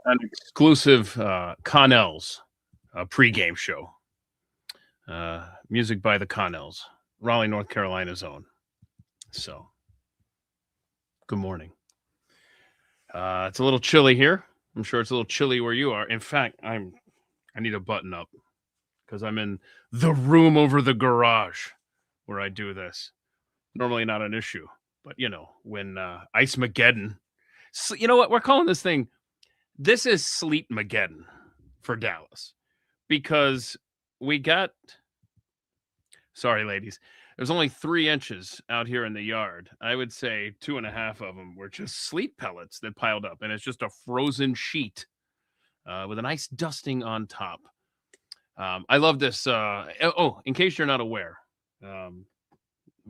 an exclusive Connells pregame show. Music by the Connells, Raleigh, North Carolina's own. So, good morning. It's a little chilly here. I'm sure it's a little chilly where you are. In fact, I need a button up because I'm in the room over the garage where I do this. Normally not an issue, but when Ice Mageddon, you know what we're calling this thing? This is Sleet Mageddon for Dallas because we got. Sorry, ladies. There's only 3 inches out here in the yard. I would say 2.5 of them were just sleet pellets that piled up, and it's just a frozen sheet with a nice dusting on top. I love this. In case you're not aware,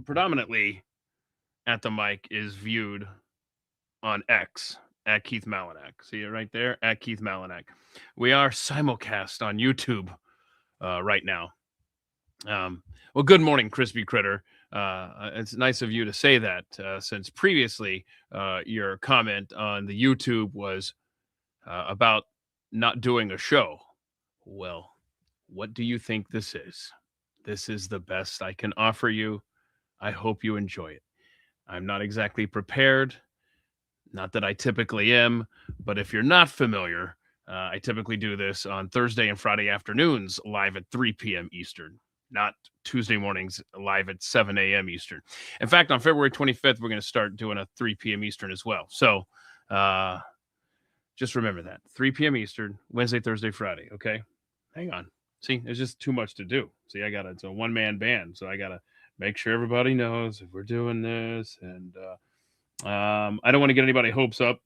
predominantly at the mic is viewed on X at Keith Malinak. See it right there? At Keith Malinak. We are simulcast on YouTube right now. Well, good morning, Crispy Critter. It's nice of you to say that since previously your comment on the YouTube was about not doing a show. Well, what do you think this is? This is the best I can offer you. I hope you enjoy it. I'm not exactly prepared. Not that I typically am, but if you're not familiar, I typically do this on Thursday and Friday afternoons live at 3 p.m. Eastern. Not Tuesday mornings live at 7 a.m. Eastern. In fact, on February 25th, we're going to start doing a 3 p.m. Eastern as well. So just remember that. 3 p.m. Eastern, Wednesday, Thursday, Friday. Okay? Hang on. See, there's just too much to do. See, it's a one-man band, so I got to make sure everybody knows if we're doing this. And I don't want to get anybody hopes up,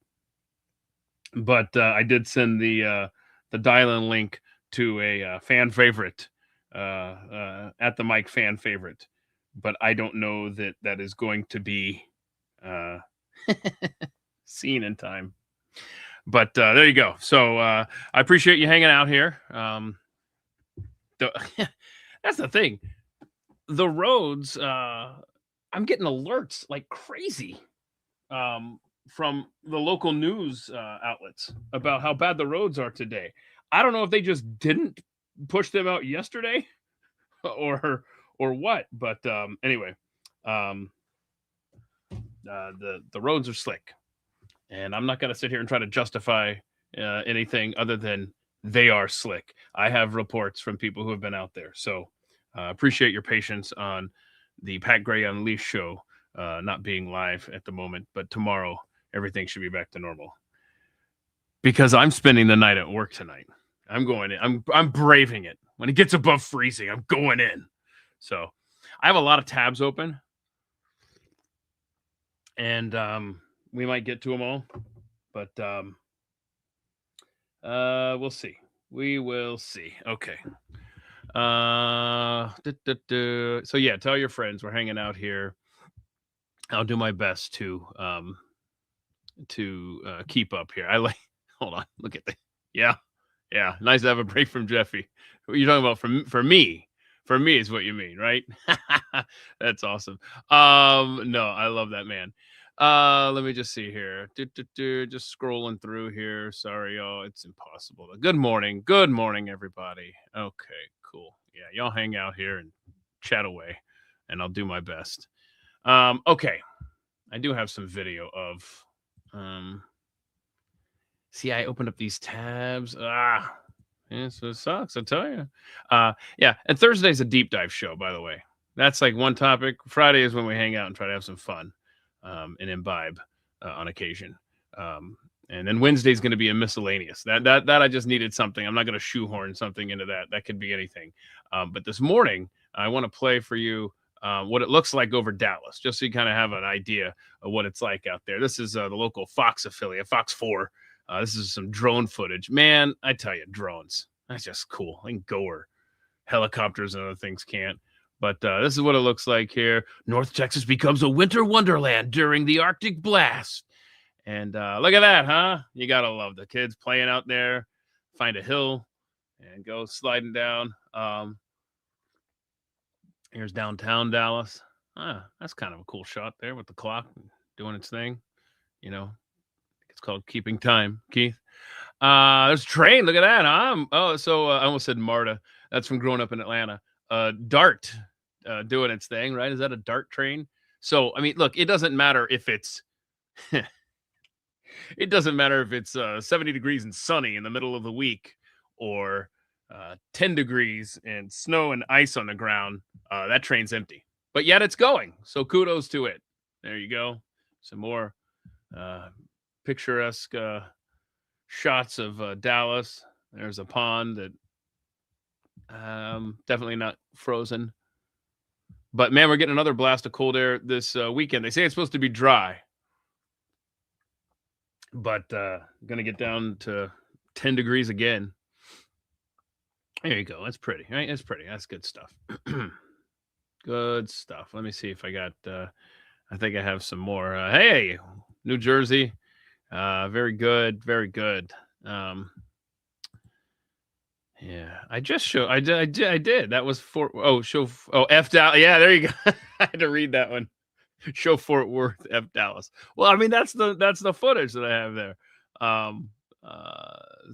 but I did send the dial-in link to a fan favorite. At the mic fan favorite, but I don't know that is going to be seen in time. But there you go. So I appreciate you hanging out here. That's the thing. The roads, I'm getting alerts like crazy from the local news outlets about how bad the roads are today. I don't know if they just didn't push them out yesterday or what, but anyway, the roads are slick, and I'm not going to sit here and try to justify anything other than they are slick. I have reports from people who have been out there, so appreciate your patience on the Pat Gray Unleashed show not being live at the moment, but tomorrow everything should be back to normal because I'm spending the night at work tonight. I'm going in. I'm braving it. When it gets above freezing, I'm going in. So I have a lot of tabs open. And we might get to them all. But we'll see. We will see. Okay. So yeah, tell your friends we're hanging out here. I'll do my best to keep up here. Hold on. Look at that. Yeah. Yeah, nice to have a break from Jeffy. What are you talking about? For me? For me is what you mean, right? That's awesome. No, I love that man. Let me just see here. Just scrolling through here. Sorry, y'all. It's impossible. Good morning. Good morning, everybody. Okay, cool. Yeah, y'all hang out here and chat away, and I'll do my best. Okay. I do have some video of see, I opened up these tabs. Yes, it sucks, I tell you. Yeah, and Thursday's a deep dive show, by the way. That's like one topic. Friday is when we hang out and try to have some fun and imbibe on occasion. And then Wednesday's going to be a miscellaneous. That I just needed something. I'm not going to shoehorn something into that. That could be anything. But this morning, I want to play for you what it looks like over Dallas, just so you kind of have an idea of what it's like out there. This is the local Fox affiliate, Fox 4. This is some drone footage. Man, I tell you, drones. That's just cool. They can go where helicopters and other things can't. But this is what it looks like here. North Texas becomes a winter wonderland during the Arctic blast. And look at that, huh? You got to love the kids playing out there. Find a hill and go sliding down. Here's downtown Dallas. That's kind of a cool shot there with the clock doing its thing. It's called keeping time, Keith. There's a train. Look at that. I almost said Marta. That's from growing up in Atlanta. Dart doing its thing, right? Is that a Dart train? So, I mean, look, it doesn't matter if it's 70 degrees and sunny in the middle of the week or 10 degrees and snow and ice on the ground. That train's empty, but yet it's going. So kudos to it. There you go. Some more picturesque shots of Dallas. There's a pond that definitely not frozen. But man, we're getting another blast of cold air this weekend. They say it's supposed to be dry, but gonna get down to 10 degrees again. There you go. That's pretty, right? That's pretty. That's good stuff. Good stuff. Let me see if I got. I think I have some more. Hey, New Jersey. Very good. Very good. Yeah, I just showed. I did. That was F Dallas. Yeah, there you go. I had to read that one. Show Fort Worth, F Dallas. Well, I mean that's the footage that I have there.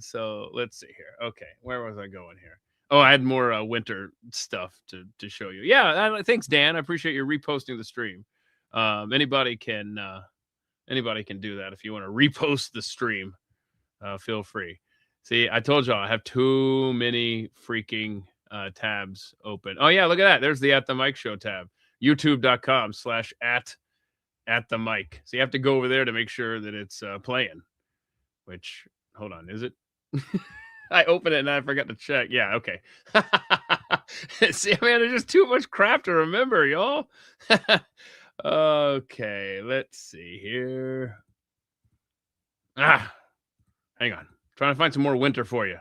So let's see here. Okay, where was I going here? Oh, I had more winter stuff to show you. Yeah, thanks, Dan. I appreciate you reposting the stream. Anybody can do that if you want to repost the stream. Feel free. See, I told y'all I have too many freaking tabs open. Oh yeah, look at that. There's the At the Mic Show tab. YouTube.com/at the mic. So you have to go over there to make sure that it's playing. Which, hold on, is it? I opened it and I forgot to check. Yeah, okay. See, man, there's just too much crap to remember, y'all. Okay, let's see here. Hang on. Trying to find some more winter for you.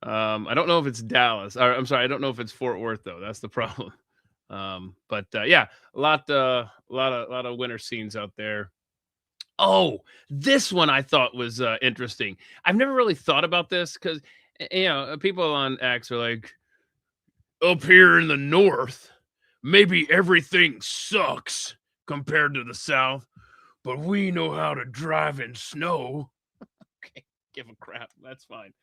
I don't know if it's Dallas. Or, I'm sorry, I don't know if it's Fort Worth though. That's the problem. But yeah, a lot of winter scenes out there. Oh, this one I thought was interesting. I've never really thought about this because people on X are like, up here in the north, maybe everything sucks compared to the south, but we know how to drive in snow. Okay, give a crap. That's fine.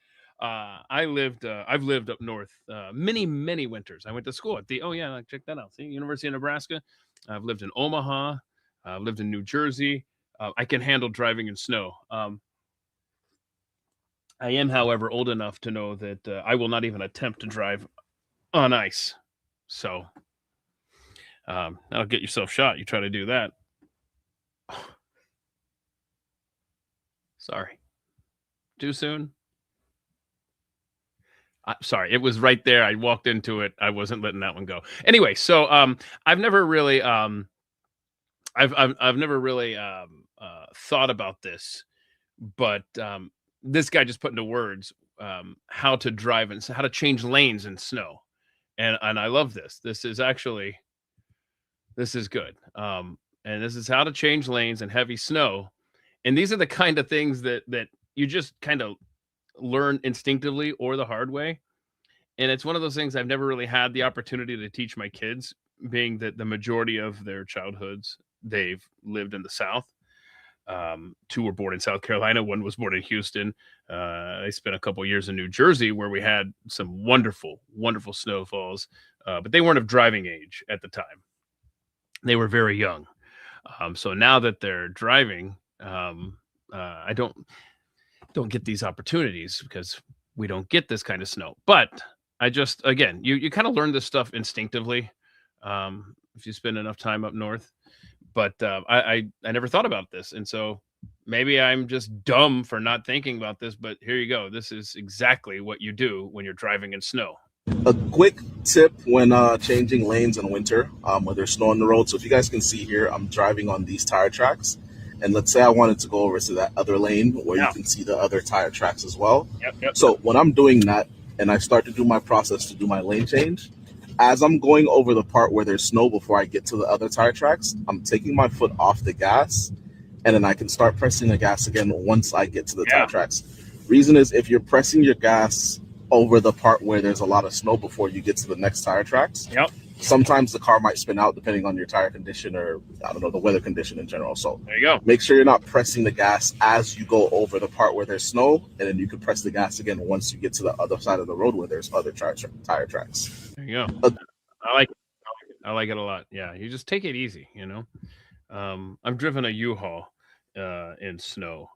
I've lived up north many winters. I went to school at check that out. See, University of Nebraska. I've lived in Omaha. I've lived in New Jersey. I can handle driving in snow. I am, however, old enough to know that I will not even attempt to drive on ice. So that'll get yourself shot. You try to do that. Sorry. Too soon? Sorry, it was right there. I walked into it. I wasn't letting that one go. Anyway, so I've never really thought about this, but this guy just put into words how to drive and how to change lanes in snow, and I love this. This is good. And this is how to change lanes in heavy snow, and these are the kind of things that you just kind of learn instinctively or the hard way. And it's one of those things I've never really had the opportunity to teach my kids, being that the majority of their childhoods they've lived in the South. Two were born in South Carolina. One was born in Houston. I spent a couple years in New Jersey where we had some wonderful snowfalls, but they weren't of driving age at the time. They were very young. So now that they're driving, I don't get these opportunities because we don't get this kind of snow. But I just, again, you kind of learn this stuff instinctively if you spend enough time up north. But I never thought about this. And so maybe I'm just dumb for not thinking about this, but here you go. This is exactly what you do when you're driving in snow. A quick tip when changing lanes in winter, when there's snow on the road. So if you guys can see here, I'm driving on these tire tracks. And let's say I wanted to go over to that other lane where you can see the other tire tracks as well. Yep. So when I'm doing that and I start to do my process to do my lane change, as I'm going over the part where there's snow before I get to the other tire tracks, I'm taking my foot off the gas and then I can start pressing the gas again once I get to the tire tracks. Reason is if you're pressing your gas over the part where there's a lot of snow before you get to the next tire tracks, sometimes the car might spin out depending on your tire condition or, I don't know, the weather condition in general. So there you go. Make sure you're not pressing the gas as you go over the part where there's snow, and then you can press the gas again once you get to the other side of the road where there's other tire tracks. There you go. I like it. I like it a lot. Yeah, you just take it easy, you know. I've driven a U-Haul in snow,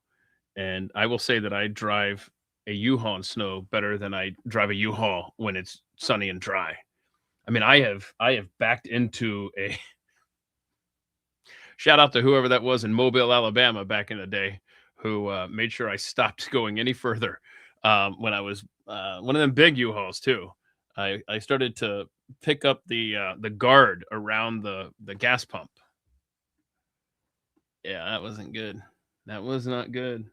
and I will say that I drive a U-Haul in snow better than I drive a U-Haul when it's sunny and dry. I mean, I have backed into a shout out to whoever that was in Mobile, Alabama back in the day who made sure I stopped going any further when I was one of them big U-Hauls too. I started to pick up the guard around the gas pump. Yeah, that wasn't good. That was not good.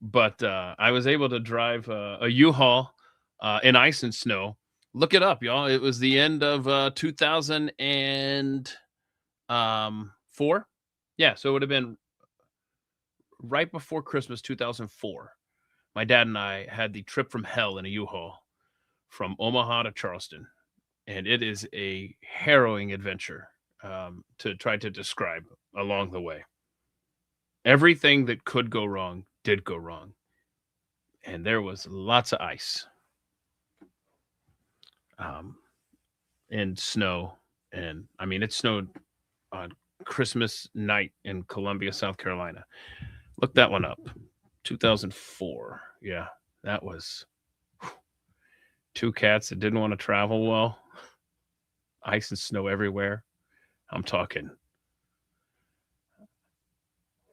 But I was able to drive a U-Haul in ice and snow. Look it up, y'all. It was the end of 2004. Yeah, so it would have been right before Christmas 2004. My dad and I had the trip from hell in a U-Haul from Omaha to Charleston. And it is a harrowing adventure to try to describe along the way. Everything that could go wrong did go wrong. And there was lots of ice and snow. And I mean, it snowed on Christmas night in Columbia, South Carolina. Look that one up. 2004. Yeah, that was two cats that didn't want to travel well. Ice and snow everywhere. I'm talking.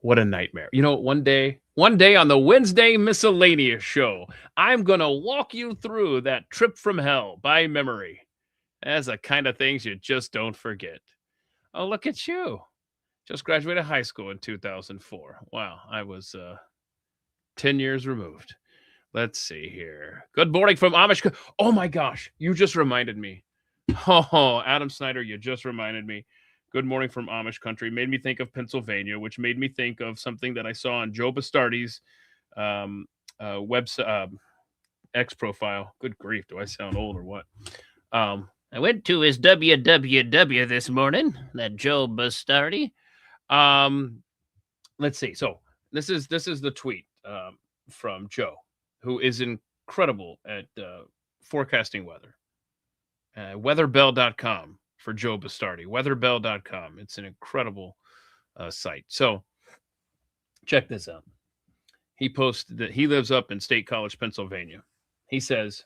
What a nightmare. You know, one day on the Wednesday Miscellaneous Show, I'm going to walk you through that trip from hell by memory. That's the kind of things you just don't forget. Oh, look at you. Just graduated high school in 2004. Wow, I was 10 years removed. Let's see here. Good morning from Amish. Oh my gosh, you just reminded me. Oh, Adam Snyder, you just reminded me. Good morning from Amish country. Made me think of Pennsylvania, which made me think of something that I saw on Joe Bastardi's website, X profile. Good grief, do I sound old or what? I went to his www this morning, that Joe Bastardi. Let's see. So this is the tweet from Joe, who is incredible at forecasting weather. Weatherbell.com for Joe Bastardi. Weatherbell.com. It's an incredible site. So check this out. He posted that he lives up in State College, Pennsylvania. He says,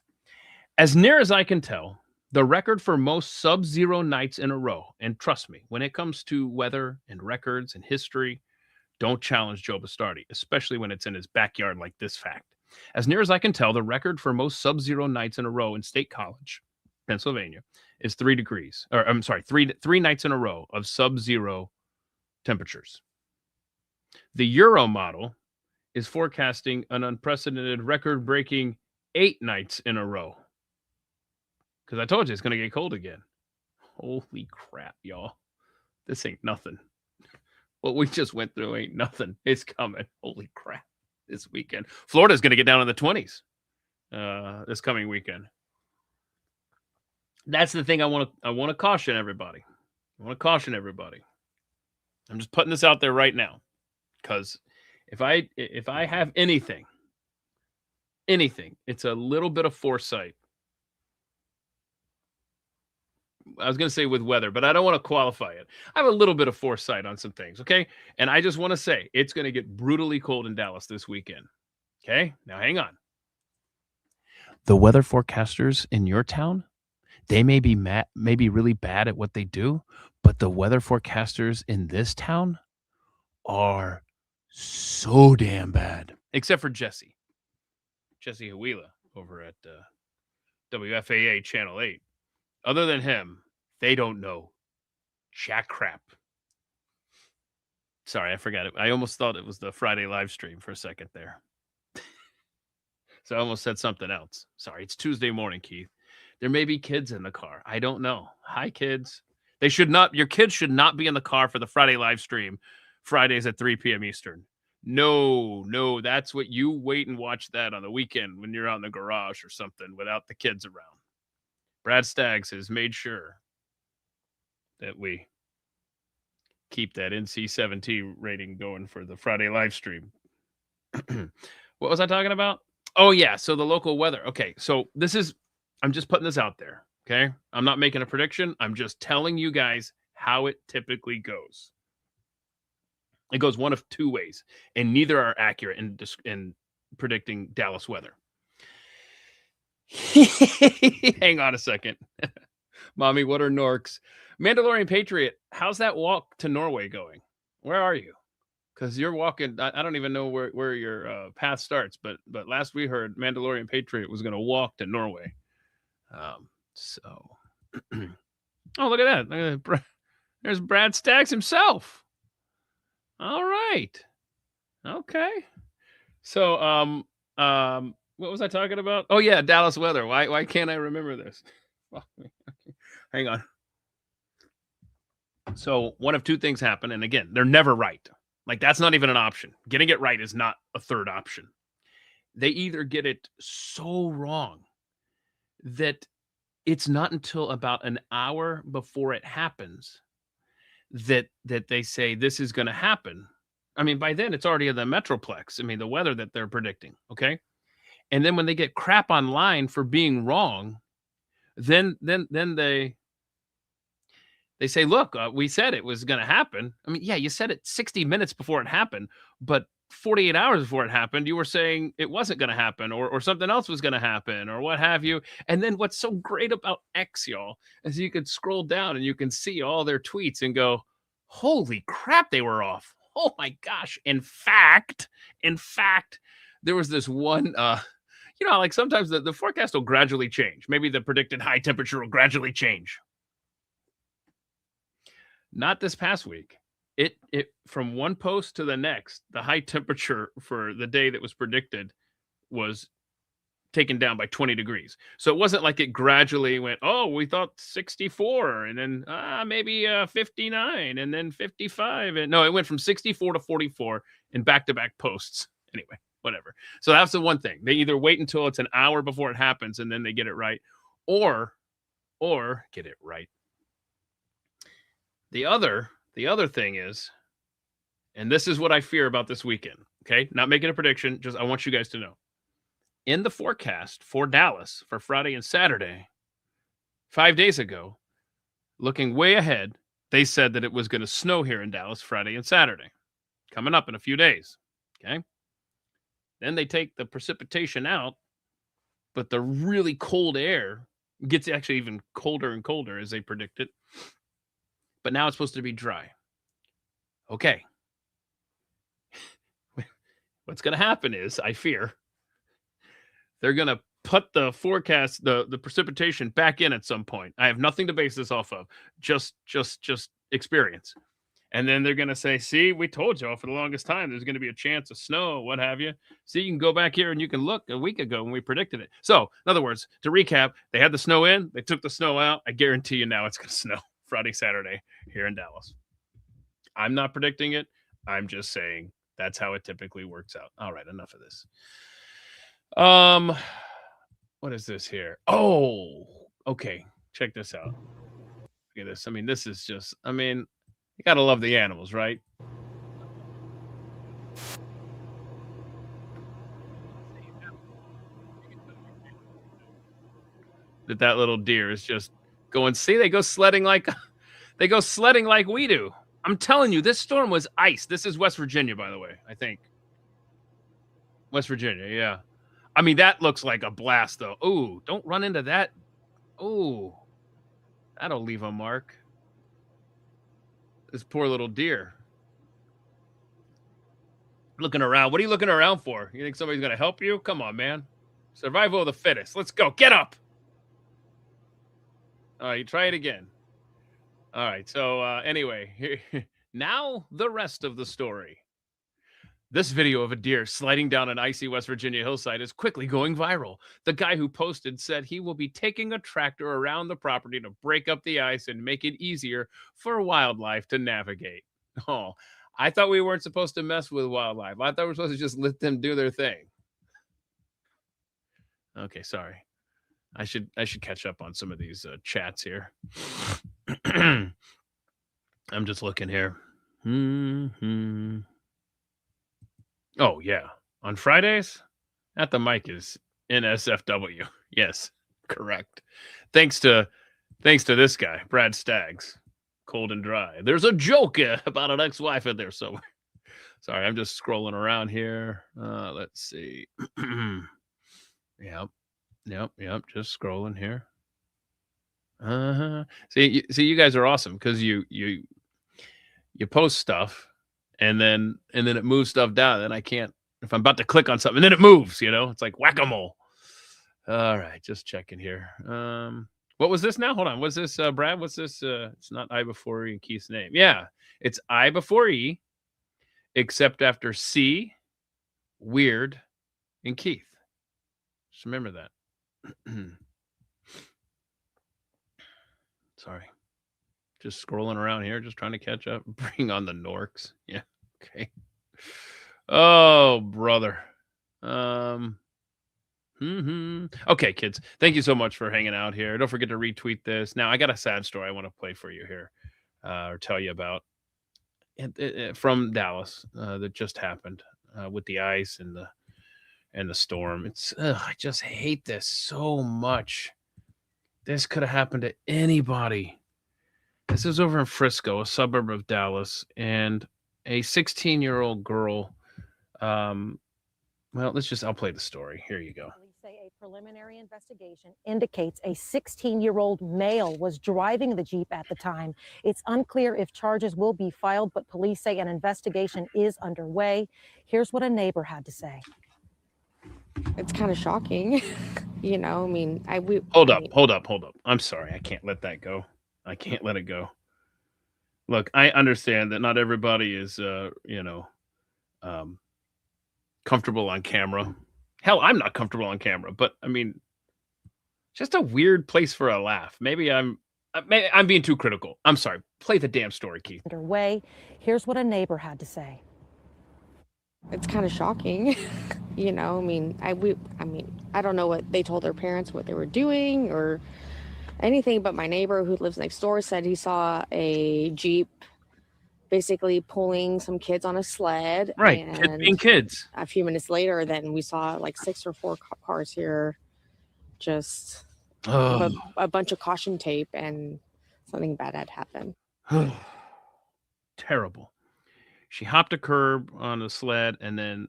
as near as I can tell, the record for most sub-zero nights in a row, and trust me, when it comes to weather and records and history, don't challenge Joe Bastardi, especially when it's in his backyard like this fact. As near as I can tell, the record for most sub-zero nights in a row in State College, Pennsylvania, is 3 degrees. Or I'm sorry, three nights in a row of sub-zero temperatures. The Euro model is forecasting an unprecedented record-breaking 8 nights in a row. Because I told you it's going to get cold again. Holy crap, y'all. This ain't nothing. What we just went through ain't nothing. It's coming. Holy crap. This weekend. Florida's going to get down in the 20s this coming weekend. That's the thing I want to caution everybody. I'm just putting this out there right now. Because if I have anything, it's a little bit of foresight. I was going to say with weather, but I don't want to qualify it. I have a little bit of foresight on some things, okay? And I just want to say it's going to get brutally cold in Dallas this weekend. Okay? Now hang on. The weather forecasters in your town, they may be really bad at what they do, but the weather forecasters in this town are so damn bad. Except for Jesse Huila over at WFAA Channel 8. Other than him, they don't know jack crap. Sorry, I forgot it. I almost thought it was the Friday live stream for a second there. So I almost said something else. Sorry, it's Tuesday morning, Keith. There may be kids in the car. I don't know. Hi, kids. Your kids should not be in the car for the Friday live stream, Fridays at 3 p.m. Eastern. No, that's what you wait and watch that on the weekend when you're out in the garage or something without the kids around. Brad Staggs has made sure that we keep that NC-17 rating going for the Friday live stream. What was I talking about? Oh, yeah. So the local weather. Okay. So I'm just putting this out there. Okay. I'm not making a prediction. I'm just telling you guys how it typically goes. It goes one of two ways, and neither are accurate in predicting Dallas weather. Hang on a second. Mommy, what are Norks? Mandalorian Patriot, how's that walk to Norway going? Where are you? Because you're walking, I don't even know where your path starts, but last we heard, Mandalorian Patriot was going to walk to Norway. So, oh, look at that. There's Brad Staggs himself. All right. Okay. So, what was I talking about? Oh, yeah, Dallas weather. Why can't I remember this? Hang on. So one of two things happen, and again, they're never right. Like, that's not even an option. Getting it right is not a third option. They either get it so wrong that it's not until about an hour before it happens that they say this is going to happen. I mean, by then it's already in the Metroplex. I mean, the weather that they're predicting, okay? And then when they get crap online for being wrong, then they say, look, we said it was going to happen. I mean, yeah, you said it 60 minutes before it happened, but 48 hours before it happened, you were saying it wasn't going to happen or something else was going to happen or what have you. And then what's so great about X, y'all, is you can scroll down and you can see all their tweets and go, holy crap, they were off. Oh my gosh. In fact, there was this one, like sometimes the forecast will gradually change. Maybe the predicted high temperature will gradually change. Not this past week. It from one post to the next, the high temperature for the day that was predicted was taken down by 20 degrees. So it wasn't like it gradually went, oh, we thought 64 and then maybe 59 and then 55. And no, it went from 64 to 44 in back-to-back posts. Anyway, whatever. So that's the one thing. They either wait until it's an hour before it happens and then they get it right, or get it right. The other thing is, and this is what I fear about this weekend, okay? Not making a prediction, just I want you guys to know. In the forecast for Dallas for Friday and Saturday, 5 days ago, looking way ahead, they said that it was going to snow here in Dallas Friday and Saturday, coming up in a few days, okay? Then they take the precipitation out, but the really cold air gets actually even colder and colder as they predicted. But now it's supposed to be dry. Okay. What's going to happen is, I fear, they're going to put the forecast, the precipitation back in at some point. I have nothing to base this off of. Just experience. And then they're going to say, see, we told y'all for the longest time there's going to be a chance of snow, what have you. See, you can go back here and you can look a week ago when we predicted it. So, in other words, to recap, they had the snow in, they took the snow out. I guarantee you now it's going to snow Friday, Saturday here in Dallas. I'm not predicting it. I'm just saying that's how it typically works out. All right, enough of this. What is this here? Oh, okay. Check this out. Look at this. I mean, this is just, you gotta love the animals, right? That little deer is just going, see, they go sledding like we do. I'm telling you, this storm was ice. This is West Virginia, by the way, I think. West Virginia, yeah. I mean, that looks like a blast, though. Ooh, don't run into that. Ooh, that'll leave a mark. This poor little deer. Looking around. What are you looking around for? You think somebody's going to help you? Come on, man. Survival of the fittest. Let's go. Get up. All right, try it again. All right, so anyway, here, now the rest of the story. This video of a deer sliding down an icy West Virginia hillside is quickly going viral. The guy who posted said he will be taking a tractor around the property to break up the ice and make it easier for wildlife to navigate. Oh, I thought we weren't supposed to mess with wildlife. I thought we were supposed to just let them do their thing. Okay, sorry. I should catch up on some of these chats here. I'm just looking here. Hmm. Oh, yeah. On Fridays, At the Mic is NSFW. Yes, correct. Thanks to this guy, Brad Staggs. Cold and Dry. There's a joke about an ex-wife in there somewhere. Sorry, I'm just scrolling around here. Let's see. Yep. Just scrolling here. See, you guys are awesome because you post stuff, and then it moves stuff down, and I can't. If I'm about to click on something, and then it moves. It's like whack-a-mole. All right, just checking here. What was this now? Hold on. What's this, Brad? What's this? It's not I before E and Keith's name. Yeah, it's I before E, except after C, Weird, and Keith. Just remember that. Sorry. Just scrolling around here, just trying to catch up. Bring on the Norks. Yeah. Okay. Oh, brother. Okay, kids. Thank you so much for hanging out here. Don't forget to retweet this. Now, I got a sad story I want to play for you here, or tell you about from Dallas that just happened with the ice and the storm. I just hate this so much. This could have happened to anybody. This is over in Frisco, a suburb of Dallas, and a 16-year-old girl. Well, I'll play the story. Here you go. Police say a preliminary investigation indicates a 16-year-old male was driving the Jeep at the time. It's unclear if charges will be filed, but police say an investigation is underway. Here's what a neighbor had to say. It's kind of shocking. Hold up. I'm sorry. I can't let that go. I can't let it go. Look, I understand that not everybody is, comfortable on camera. Hell, I'm not comfortable on camera, but I mean, just a weird place for a laugh. Maybe I'm being too critical. I'm sorry. Play the damn story, Keith. Underway. Here's what a neighbor had to say. It's kind of shocking. I don't know what they told their parents, what they were doing or anything, but my neighbor who lives next door said he saw a Jeep basically pulling some kids on a sled. Right, and kids being kids. A few minutes later, then we saw like 6 or 4 cars here, just a bunch of caution tape, and something bad had happened. Terrible. She hopped a curb on a sled and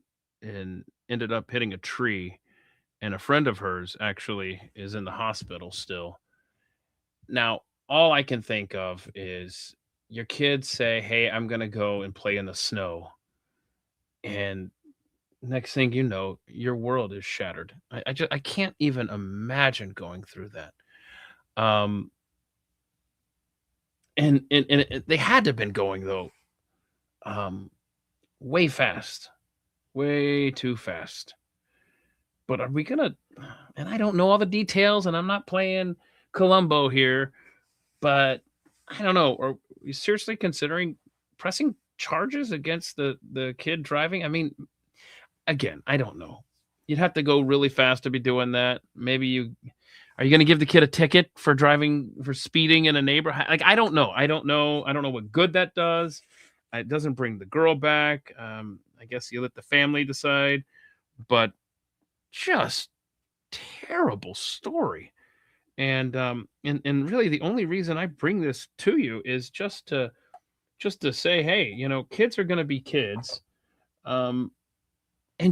ended up hitting a tree. And a friend of hers actually is in the hospital still. Now, all I can think of is your kids say, hey, I'm going to go and play in the snow. And next thing you know, your world is shattered. I can't even imagine going through that. And they had to have been going, though, way fast. Way too fast. But are we going to... And I don't know all the details, and I'm not playing Columbo here, but I don't know. Are we seriously considering pressing charges against the kid driving? I mean, again, I don't know. You'd have to go really fast to be doing that. Maybe are you going to give the kid a ticket for speeding in a neighborhood? Like, I don't know. I don't know what good that does. It doesn't bring the girl back. I guess you let the family decide, but just terrible story. And really the only reason I bring this to you is just to say, hey, kids are going to be kids, and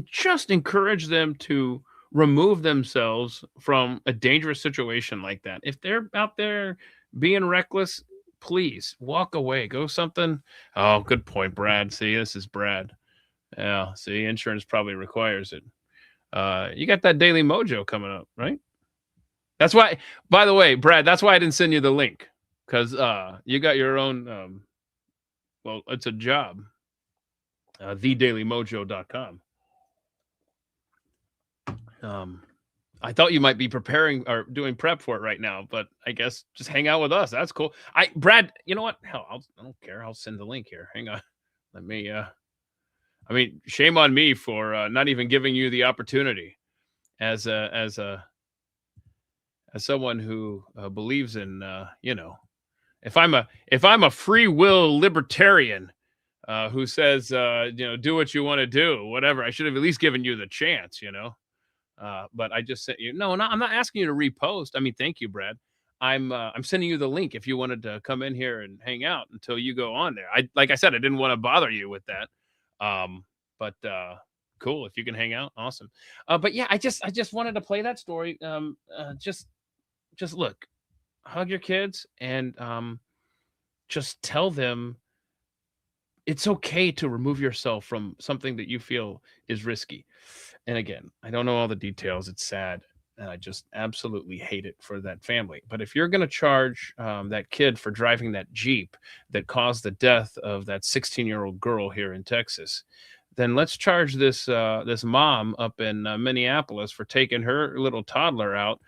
just encourage them to remove themselves from a dangerous situation like that. If they're out there being reckless, please walk away, go something. Oh, good point, Brad. See, this is Brad. Yeah. See, insurance probably requires it. You got that Daily Mojo coming up, right? That's why, by the way, Brad, that's why I didn't send you the link, because you got your own, well, it's a job, thedailymojo.com. I thought you might be preparing or doing prep for it right now, but I guess just hang out with us. That's cool. Brad, you know what? Hell, I don't care. I'll send the link here. Hang on. Let me, I mean, shame on me for not even giving you the opportunity as someone who believes in, if I'm a free will libertarian who says, do what you want to do, whatever, I should have at least given you the chance, But I just said, I'm not asking you to repost. I mean, thank you, Brad. I'm sending you the link if you wanted to come in here and hang out until you go on there. Like I said, I didn't want to bother you with that. But cool, if you can hang out, awesome. But yeah, I just wanted to play that story. Just look, hug your kids and just tell them it's okay to remove yourself from something that you feel is risky. And again, I don't know all the details. It's sad. And I just absolutely hate it for that family. But if you're going to charge that kid for driving that Jeep that caused the death of that 16-year-old girl here in Texas, then let's charge this mom up in Minneapolis for taking her little toddler out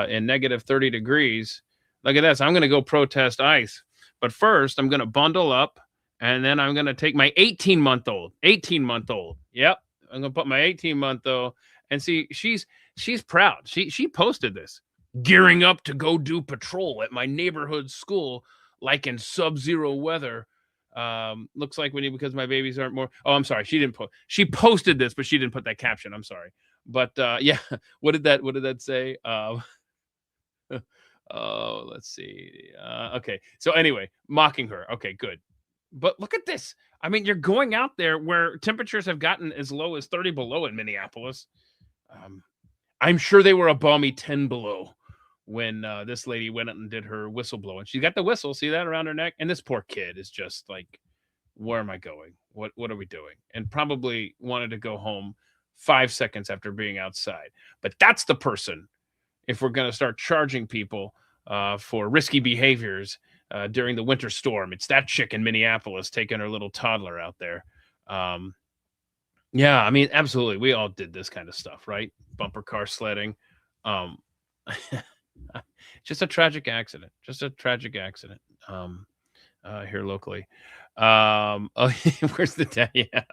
in negative 30 degrees. Look at this. I'm going to go protest ICE. But first, I'm going to bundle up, and then I'm going to take my 18-month-old. Yep. I'm going to put my 18-month-old. And see, she's proud. She posted this. Gearing up to go do patrol at my neighborhood school, like in sub-zero weather. Looks like because my babies aren't more. Oh, I'm sorry. She posted this, but she didn't put that caption. I'm sorry. But yeah, what did that say? Oh, let's see. Okay. So anyway, mocking her. Okay, good. But look at this. I mean, you're going out there where temperatures have gotten as low as 30 below in Minneapolis. I'm sure they were a balmy 10 below when this lady went out and did her whistle blowing. She got the whistle, see that around her neck? And this poor kid is just like, where am I going? What are we doing? And probably wanted to go home 5 seconds after being outside. But that's the person, if we're going to start charging people for risky behaviors during the winter storm. It's that chick in Minneapolis taking her little toddler out there. Yeah, I mean, absolutely. We all did this kind of stuff, right? Bumper car sledding. Just a tragic accident. Here locally. Where's the dad? Yeah.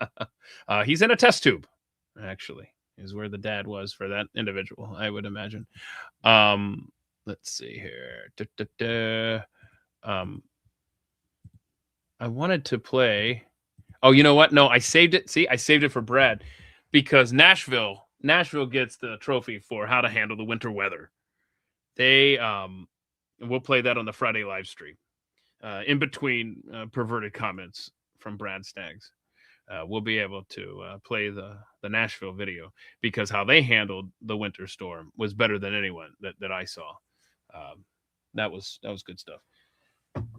He's in a test tube, actually, is where the dad was for that individual, I would imagine. Let's see here. I wanted to play. Oh, you know what? No, I saved it. See, I saved it for Brad because Nashville gets the trophy for how to handle the winter weather. We'll play that on the Friday live stream in between perverted comments from Brad Staggs. We'll be able to play the Nashville video because how they handled the winter storm was better than anyone that I saw. That was good stuff.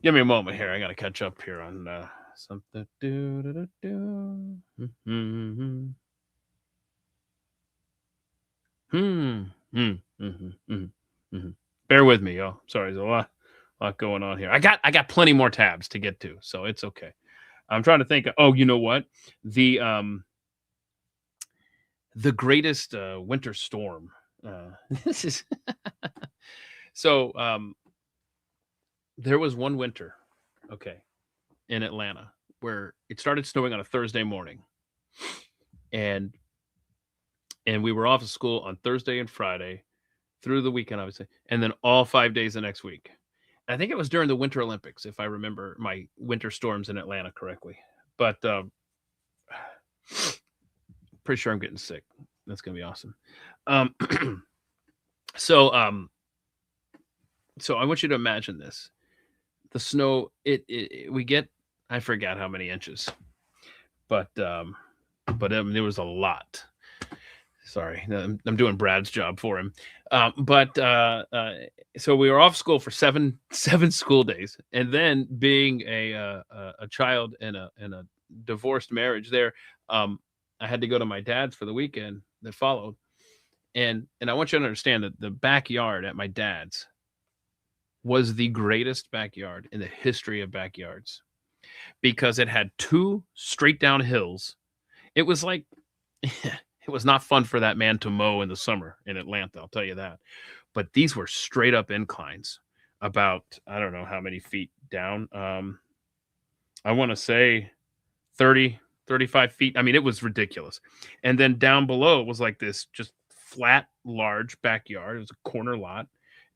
Give me a moment here. I got to catch up here on something. Bear with me, y'all. Sorry, there's a lot going on here. I got plenty more tabs to get to, so it's okay. I'm trying to think. Oh, you know what? The greatest winter storm. This is so. There was one winter, okay, in Atlanta where it started snowing on a Thursday morning, and we were off of school on Thursday and Friday through the weekend, obviously, and then all 5 days the next week. I think it was during the Winter Olympics, if I remember my winter storms in Atlanta correctly. But pretty sure I'm getting sick. That's gonna be awesome. So I want you to imagine this. The snow, we get, I forgot how many inches, but there was a lot. Sorry, I'm doing Brad's job for him. So we were off school for seven school days, and then being a child in a divorced marriage, there, I had to go to my dad's for the weekend that followed, and I want you to understand that the backyard at my dad's was the greatest backyard in the history of backyards because it had two straight down hills. It was like, it was not fun for that man to mow in the summer in Atlanta, I'll tell you that. But these were straight up inclines about, I don't know how many feet down. I want to say 30, 35 feet. I mean, it was ridiculous. And then down below it was like this just flat, large backyard. It was a corner lot.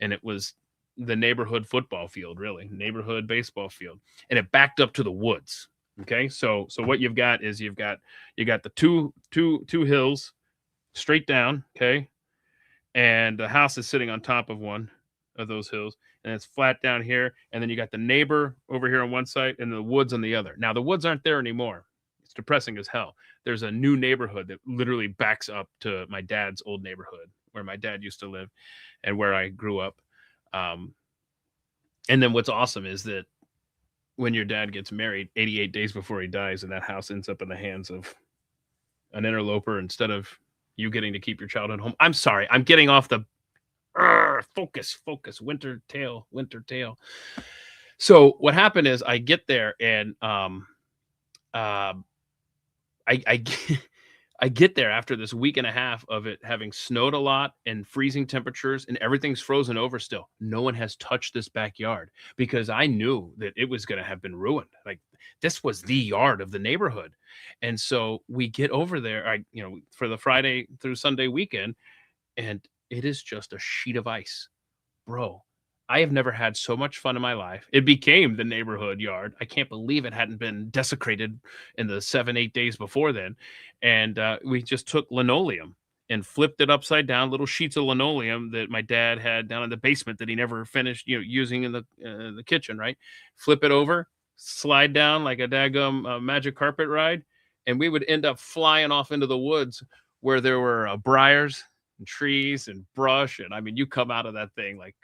And it was the neighborhood football field, really neighborhood baseball field, and it backed up to the woods. Okay, so what you've got is you got the two hills straight down. Okay, and the house is sitting on top of one of those hills, and it's flat down here, and then you got the neighbor over here on one side and the woods on the other. Now the woods aren't there anymore. It's depressing as hell. There's a new neighborhood that literally backs up to my dad's old neighborhood where my dad used to live and where I grew up. And then what's awesome is that when your dad gets married 88 days before he dies, and that house ends up in the hands of an interloper instead of you getting to keep your child at home. I'm sorry. I'm getting off the focus. Winter tale. So what happened is I get there and I get there after this week and a half of it having snowed a lot and freezing temperatures and everything's frozen over still. No one has touched this backyard because I knew that it was going to have been ruined. Like this was the yard of the neighborhood. And so we get over there, for the Friday through Sunday weekend, and it is just a sheet of ice. Bro, I have never had so much fun in my life. It became the neighborhood yard. I can't believe it hadn't been desecrated in the 7-8 days before then. And we just took linoleum and flipped it upside down, little sheets of linoleum that my dad had down in the basement that he never finished, using in the kitchen, right? Flip it over, slide down like a daggum magic carpet ride. And we would end up flying off into the woods where there were briars and trees and brush. And I mean, you come out of that thing like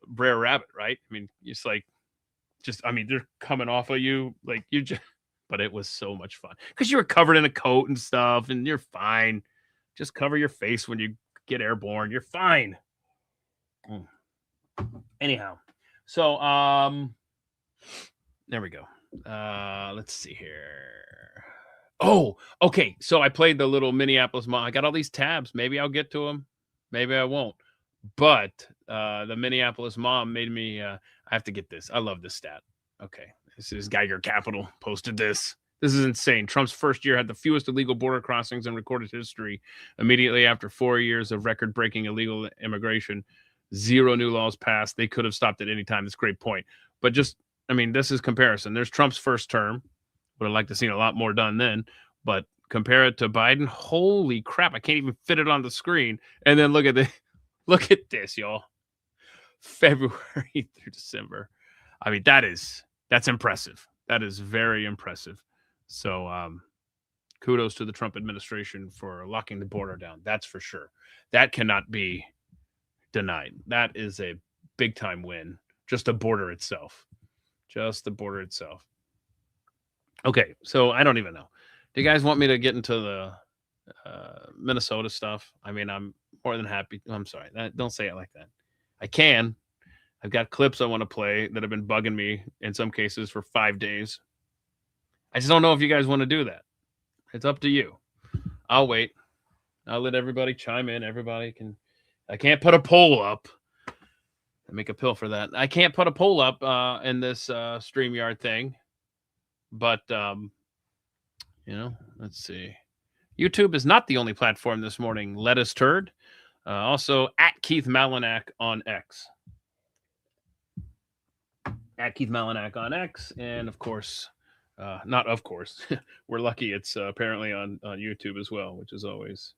Brer Rabbit, right? I mean, it's like they're coming off of you like you just, but it was so much fun because you were covered in a coat and stuff and you're fine. Just cover your face when you get airborne. You're fine. Anyhow, so there we go. Let's see here. Oh, okay. So I played the little Minneapolis mom. I got all these tabs. Maybe I'll get to them. Maybe I won't. But the Minneapolis mom made me, I have to get this. I love this stat. Okay. This is Geiger Capital posted this. This is insane. Trump's first year had the fewest illegal border crossings in recorded history. Immediately after 4 years of record-breaking illegal immigration, 0 new laws passed. They could have stopped at any time. That's a great point. But this is comparison. There's Trump's first term. Would have liked to seen a lot more done then. But compare it to Biden. Holy crap. I can't even fit it on the screen. And then look at this, y'all. February through December. I mean, that's impressive. That is very impressive. So kudos to the Trump administration for locking the border down. That's for sure. That cannot be denied. That is a big time win. Just the border itself. Okay, so I don't even know. Do you guys want me to get into the Minnesota stuff? I mean, I'm more than happy. I'm sorry. Don't say it like that. I can. I've got clips I want to play that have been bugging me in some cases for 5 days. I just don't know if you guys want to do that. It's up to you. I'll wait. I'll let everybody chime in. I can't put a poll up. I make a pill for that. I can't put a poll up in this StreamYard thing. But, let's see. YouTube is not the only platform this morning. Lettuce Turd. Also, at Keith Malinak on X. At Keith Malinak on X. And, of course, not of course. We're lucky it's apparently on YouTube as well, which is always.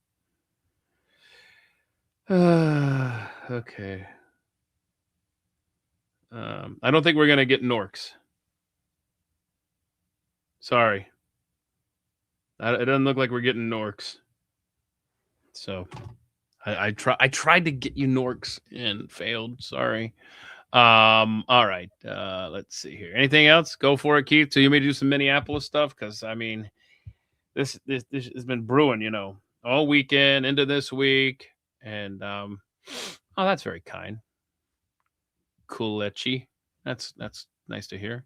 Okay. I don't think we're going to get Norks. Sorry. It doesn't look like we're getting Norks. So I tried to get you Norks and failed. Sorry. All right. Let's see here. Anything else? Go for it, Keith. So you may do some Minneapolis stuff because I mean, this has been brewing, all weekend into this week, and oh, that's very kind. Cool-etchy. That's nice to hear.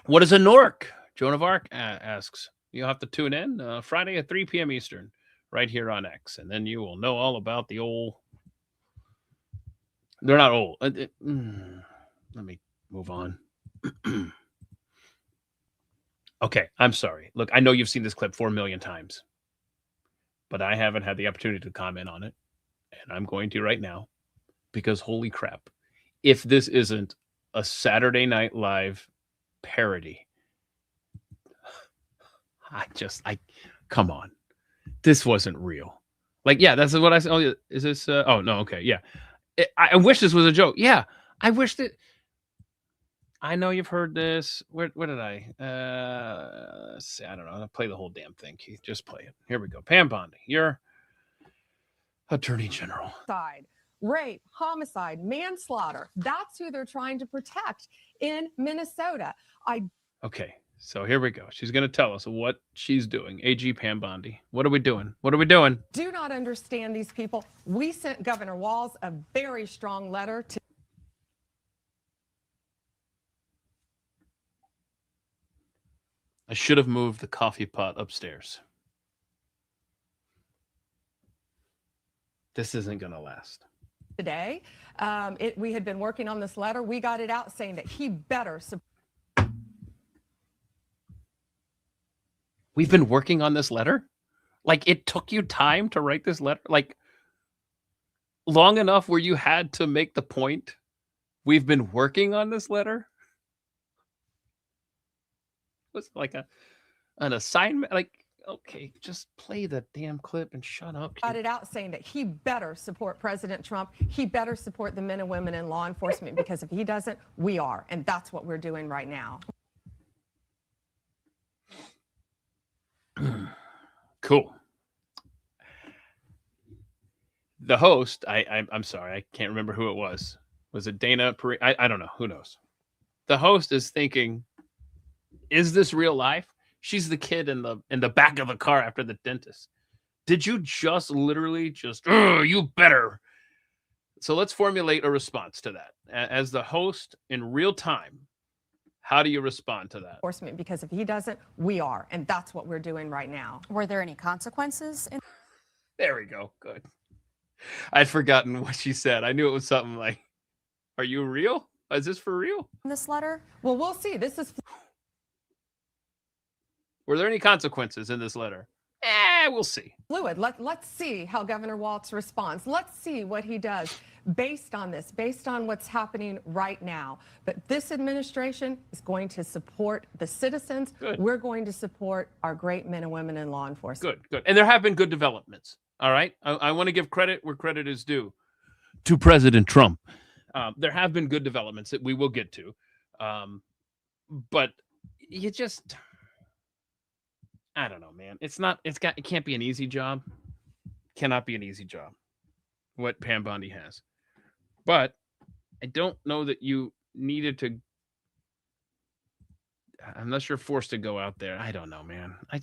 What is a Nork? Joan of Arc asks. You'll have to tune in Friday at 3 p.m. Eastern, right here on X, and then you will know all about the old. They're not old. Let me move on. Okay, I'm sorry. Look, I know you've seen this clip 4 million times, but I haven't had the opportunity to comment on it. and I'm going to right now, because holy crap, if this isn't a Saturday Night Live parody, I come on, this wasn't real. Like, yeah, that's what I said. Oh, is this? Oh no, okay, yeah. I wish this was a joke. Yeah, I wish that. I know you've heard this. Where did I? See, I don't know. I'll play the whole damn thing, Keith. Just play it. Here we go. Pam Bondi, you're Attorney General. Rape, homicide, manslaughter. That's who they're trying to protect in Minnesota. Okay, so here we go. She's going to tell us what she's doing. AG Pam Bondi. What are we doing? What are we doing? Do not understand these people. We sent Governor Walz a very strong letter to. I should have moved the coffee pot upstairs. This isn't going to last. Today, we had been working on this letter. We got it out saying that he better. We've been working on this letter? Like, it took you time to write this letter? Like, long enough where you had to make the point, we've been working on this letter? Was it like an assignment? Like, okay, just play the damn clip and shut up. Got it out saying that he better support President Trump. He better support the men and women in law enforcement, because if he doesn't, we are. And that's what we're doing right now. Cool. The host, I'm sorry, I can't remember who it was. Was it Dana? I don't know. Who knows? The host is thinking, is this real life? She's the kid in the back of the car after the dentist. Did you just literally just, you better? So let's formulate a response to that. As the host in real time, how do you respond to that? Enforcement, because if he doesn't, we are. And that's what we're doing right now. Were there any consequences? There we go. Good. I'd forgotten what she said. I knew it was something like, are you real? Is this for real? This letter? Well, we'll see. This is. Were there any consequences in this letter? We'll see. Fluid. Let's see how Governor Walz responds. Let's see what he does based on this, based on what's happening right now. But this administration is going to support the citizens. Good. We're going to support our great men and women in law enforcement. Good. And there have been good developments. All right. I want to give credit where credit is due to President Trump. There have been good developments that we will get to. But you just, I don't know, man. It can't be an easy job. Cannot be an easy job. What Pam Bondi has. But I don't know that you needed to, unless you're forced to go out there. I don't know, man. I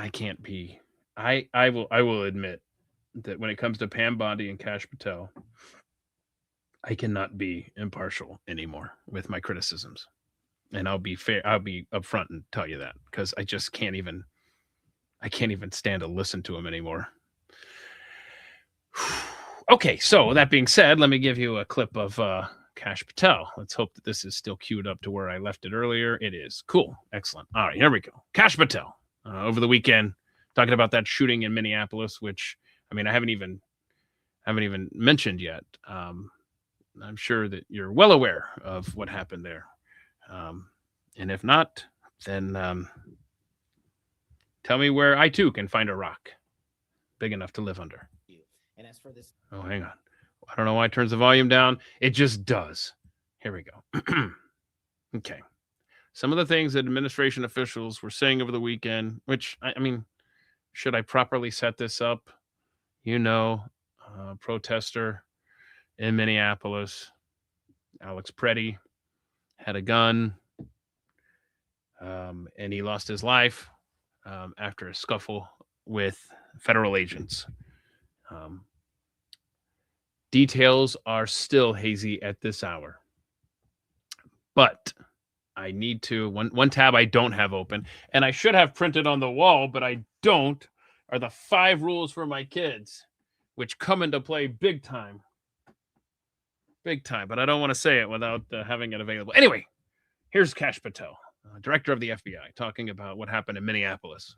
can't be. I will admit that when it comes to Pam Bondi and Kash Patel, I cannot be impartial anymore with my criticisms. And I'll be fair. I'll be upfront and tell you that, because I just can't even stand to listen to him anymore. Okay, so that being said, let me give you a clip of Kash Patel. Let's hope that this is still queued up to where I left it earlier. It is. Cool. Excellent. All right, here we go. Kash Patel over the weekend talking about that shooting in Minneapolis, which, I mean, I haven't even mentioned yet. I'm sure that you're well aware of what happened there. And if not, then tell me where I too can find a rock big enough to live under. And as for this, oh, hang on. I don't know why it turns the volume down. It just does. Here we go. Okay. Some of the things that administration officials were saying over the weekend, which, I mean, should I properly set this up? Protester in Minneapolis, Alex Preddy, had a gun, and he lost his life after a scuffle with federal agents. Details are still hazy at this hour, but I need to, one tab I don't have open, and I should have printed on the wall, but I don't, are the 5 rules for my kids, which come into play big time, but I don't want to say it without having it available. Anyway, here's Kash Patel director of the FBI, talking about what happened in Minneapolis.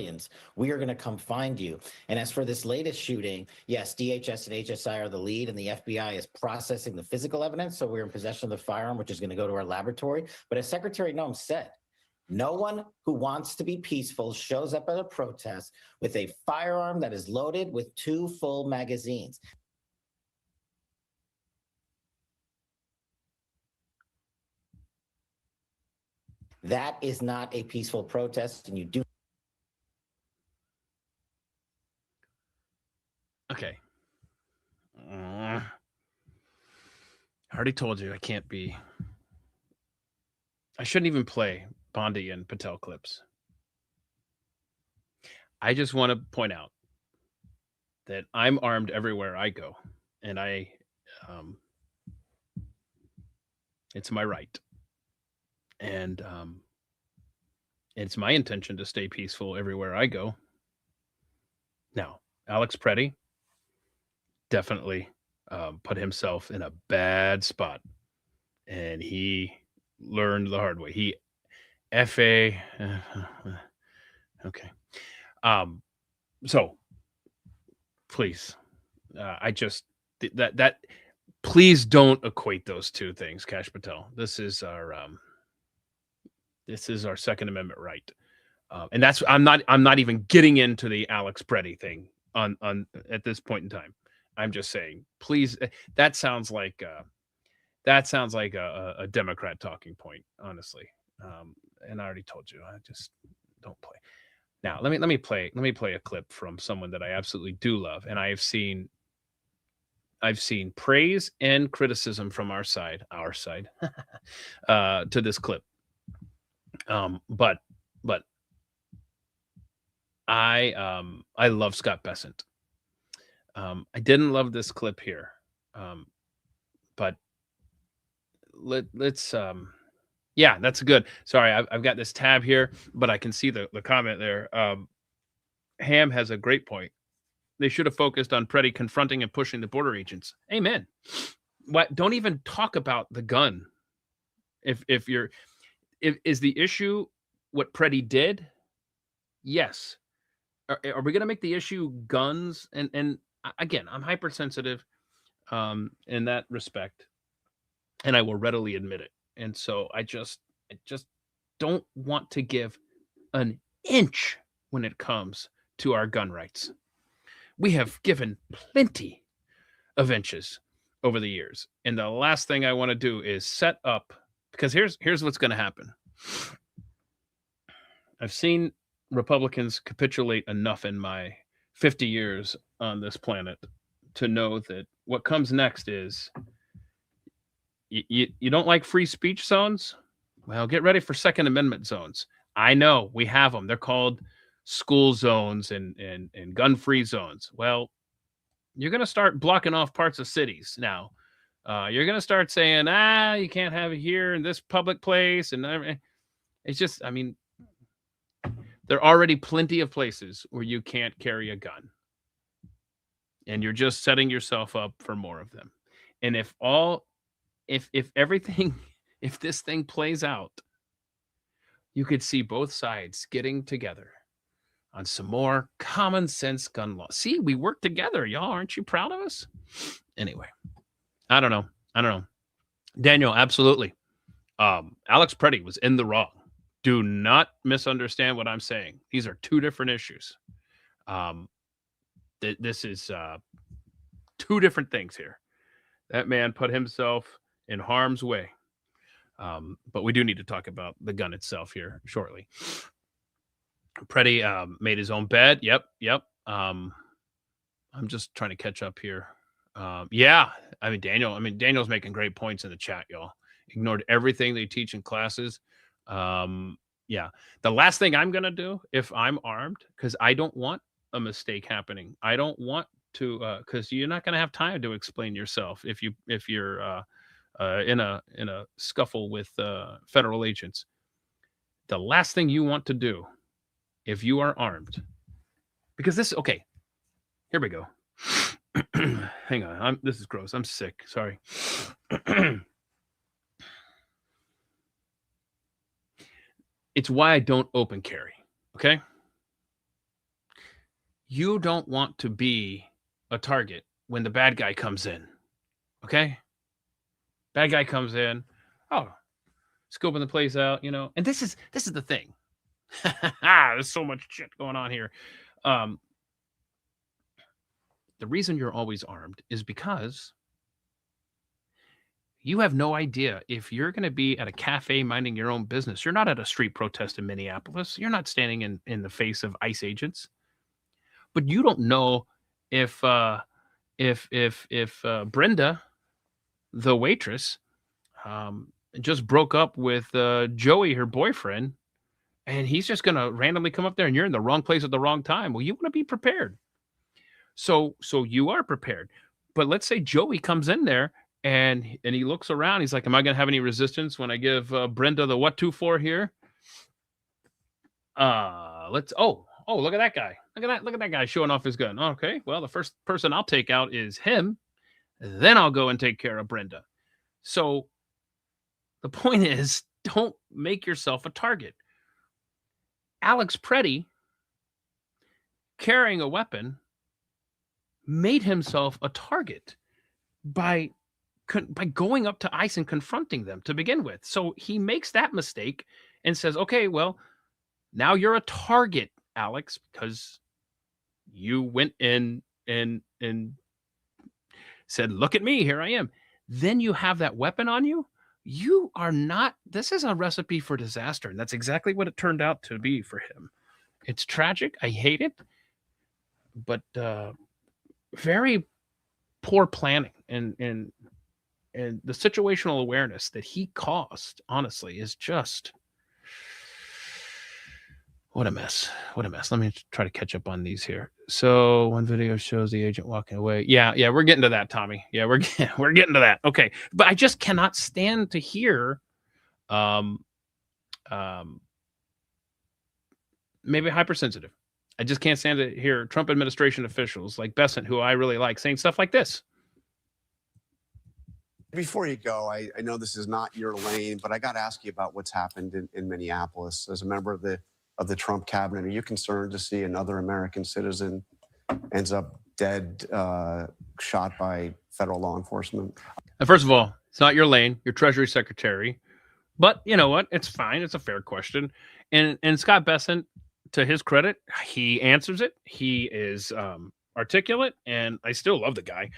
We are going to come find you. And as for this latest shooting, yes, DHS and HSI are the lead, and the FBI is processing the physical evidence. So we're in possession of the firearm, which is going to go to our laboratory. But as Secretary Noem said, no one who wants to be peaceful shows up at a protest with a firearm that is loaded with 2 full magazines. That is not a peaceful protest, and you do. Okay. I already told you I shouldn't even play Bondi and Patel clips. I just want to point out that I'm armed everywhere I go, and it's my right. And it's my intention to stay peaceful everywhere I go. Now, Alex Preddy definitely put himself in a bad spot, and he learned the hard way. He okay. So please, please don't equate those two things, Kash Patel. This is our Second Amendment right. And that's, I'm not even getting into the Alex Preddy thing on at this point in time. I'm just saying, please, that sounds like a Democrat talking point, honestly. And I already told you, I just don't play. Now, let me play a clip from someone that I absolutely do love, and I've seen praise and criticism from our side to this clip. But I love Scott Bessent. I didn't love this clip here. But let's yeah, that's good. Sorry, I've got this tab here, but I can see the comment there. Ham has a great point. They should have focused on Preddy confronting and pushing the border agents. Amen. Don't even talk about the gun. If is the issue what Preddy did? Yes. Are we going to make the issue guns? And again, I'm hypersensitive in that respect, and I will readily admit it. And so I just don't want to give an inch when it comes to our gun rights. We have given plenty of inches over the years. And the last thing I want to do is set up, because here's what's going to happen. I've seen Republicans capitulate enough in my 50 years on this planet to know that what comes next is you don't like free speech zones? Well, get ready for Second Amendment zones. I know we have them. They're called school zones and gun-free zones. Well, you're going to start blocking off parts of cities now. You're going to start saying, you can't have it here in this public place. And it's just, I mean, there are already plenty of places where you can't carry a gun. And you're just setting yourself up for more of them. And if this thing plays out, you could see both sides getting together on some more common sense gun law. See, we work together, y'all. Aren't you proud of us? Anyway, I don't know. Daniel, absolutely. Alex Preddy was in the wrong. Do not misunderstand what I'm saying. These are two different issues. This is two different things here. That man put himself in harm's way. But we do need to talk about the gun itself here shortly. Preddy made his own bed. Yep. I'm just trying to catch up here. Yeah, Daniel's making great points in the chat, y'all. Ignored everything they teach in classes. Yeah, the last thing I'm gonna do if I'm armed, because I don't want a mistake happening. I don't want to, because you're not gonna have time to explain yourself if you're in a scuffle with federal agents. The last thing you want to do if you are armed, because okay, here we go. Hang on, this is gross. I'm sick. Sorry. It's why I don't open carry. Okay. You don't want to be a target when the bad guy comes in. Okay. Bad guy comes in. Oh, scoping the place out, you know. And this is the thing. There's so much shit going on here. The reason you're always armed is because you have no idea if you're going to be at a cafe minding your own business. You're not at a street protest in Minneapolis. You're not standing in the face of ICE agents. But you don't know if Brenda, the waitress, just broke up with Joey, her boyfriend, and he's just going to randomly come up there and you're in the wrong place at the wrong time. Well, you want to be prepared. So you are prepared. But let's say Joey comes in there and he looks around. He's like, am I going to have any resistance when I give Brenda the what to for here? Look at that guy. Look at that guy showing off his gun. Okay, well, the first person I'll take out is him. Then I'll go and take care of Brenda. So the point is, don't make yourself a target. Alex Preddy, carrying a weapon, made himself a target by going up to ICE and confronting them to begin with. So he makes that mistake and says, okay, well, now you're a target, Alex, because you went in and said, look at me, here I am. Then you have that weapon on you. You are not, this is a recipe for disaster. And that's exactly what it turned out to be for him. It's tragic. I hate it. But very poor planning and the situational awareness that he caused, honestly, is just what a mess. What a mess. Let me try to catch up on these here. So one video shows the agent walking away. Yeah, we're getting to that, Tommy. Yeah, we're getting to that. Okay. But I just cannot stand to hear maybe hypersensitive. I just can't stand to hear Trump administration officials like Bessent, who I really like, saying stuff like this. Before you go, I know this is not your lane, but I got to ask you about what's happened in Minneapolis. As a member of the Trump cabinet, are you concerned to see another American citizen ends up dead, shot by federal law enforcement? First of all, it's not your lane, your Treasury Secretary. But you know what? It's fine. It's a fair question. And Scott Bessent, to his credit, he answers it. He is articulate, and I still love the guy.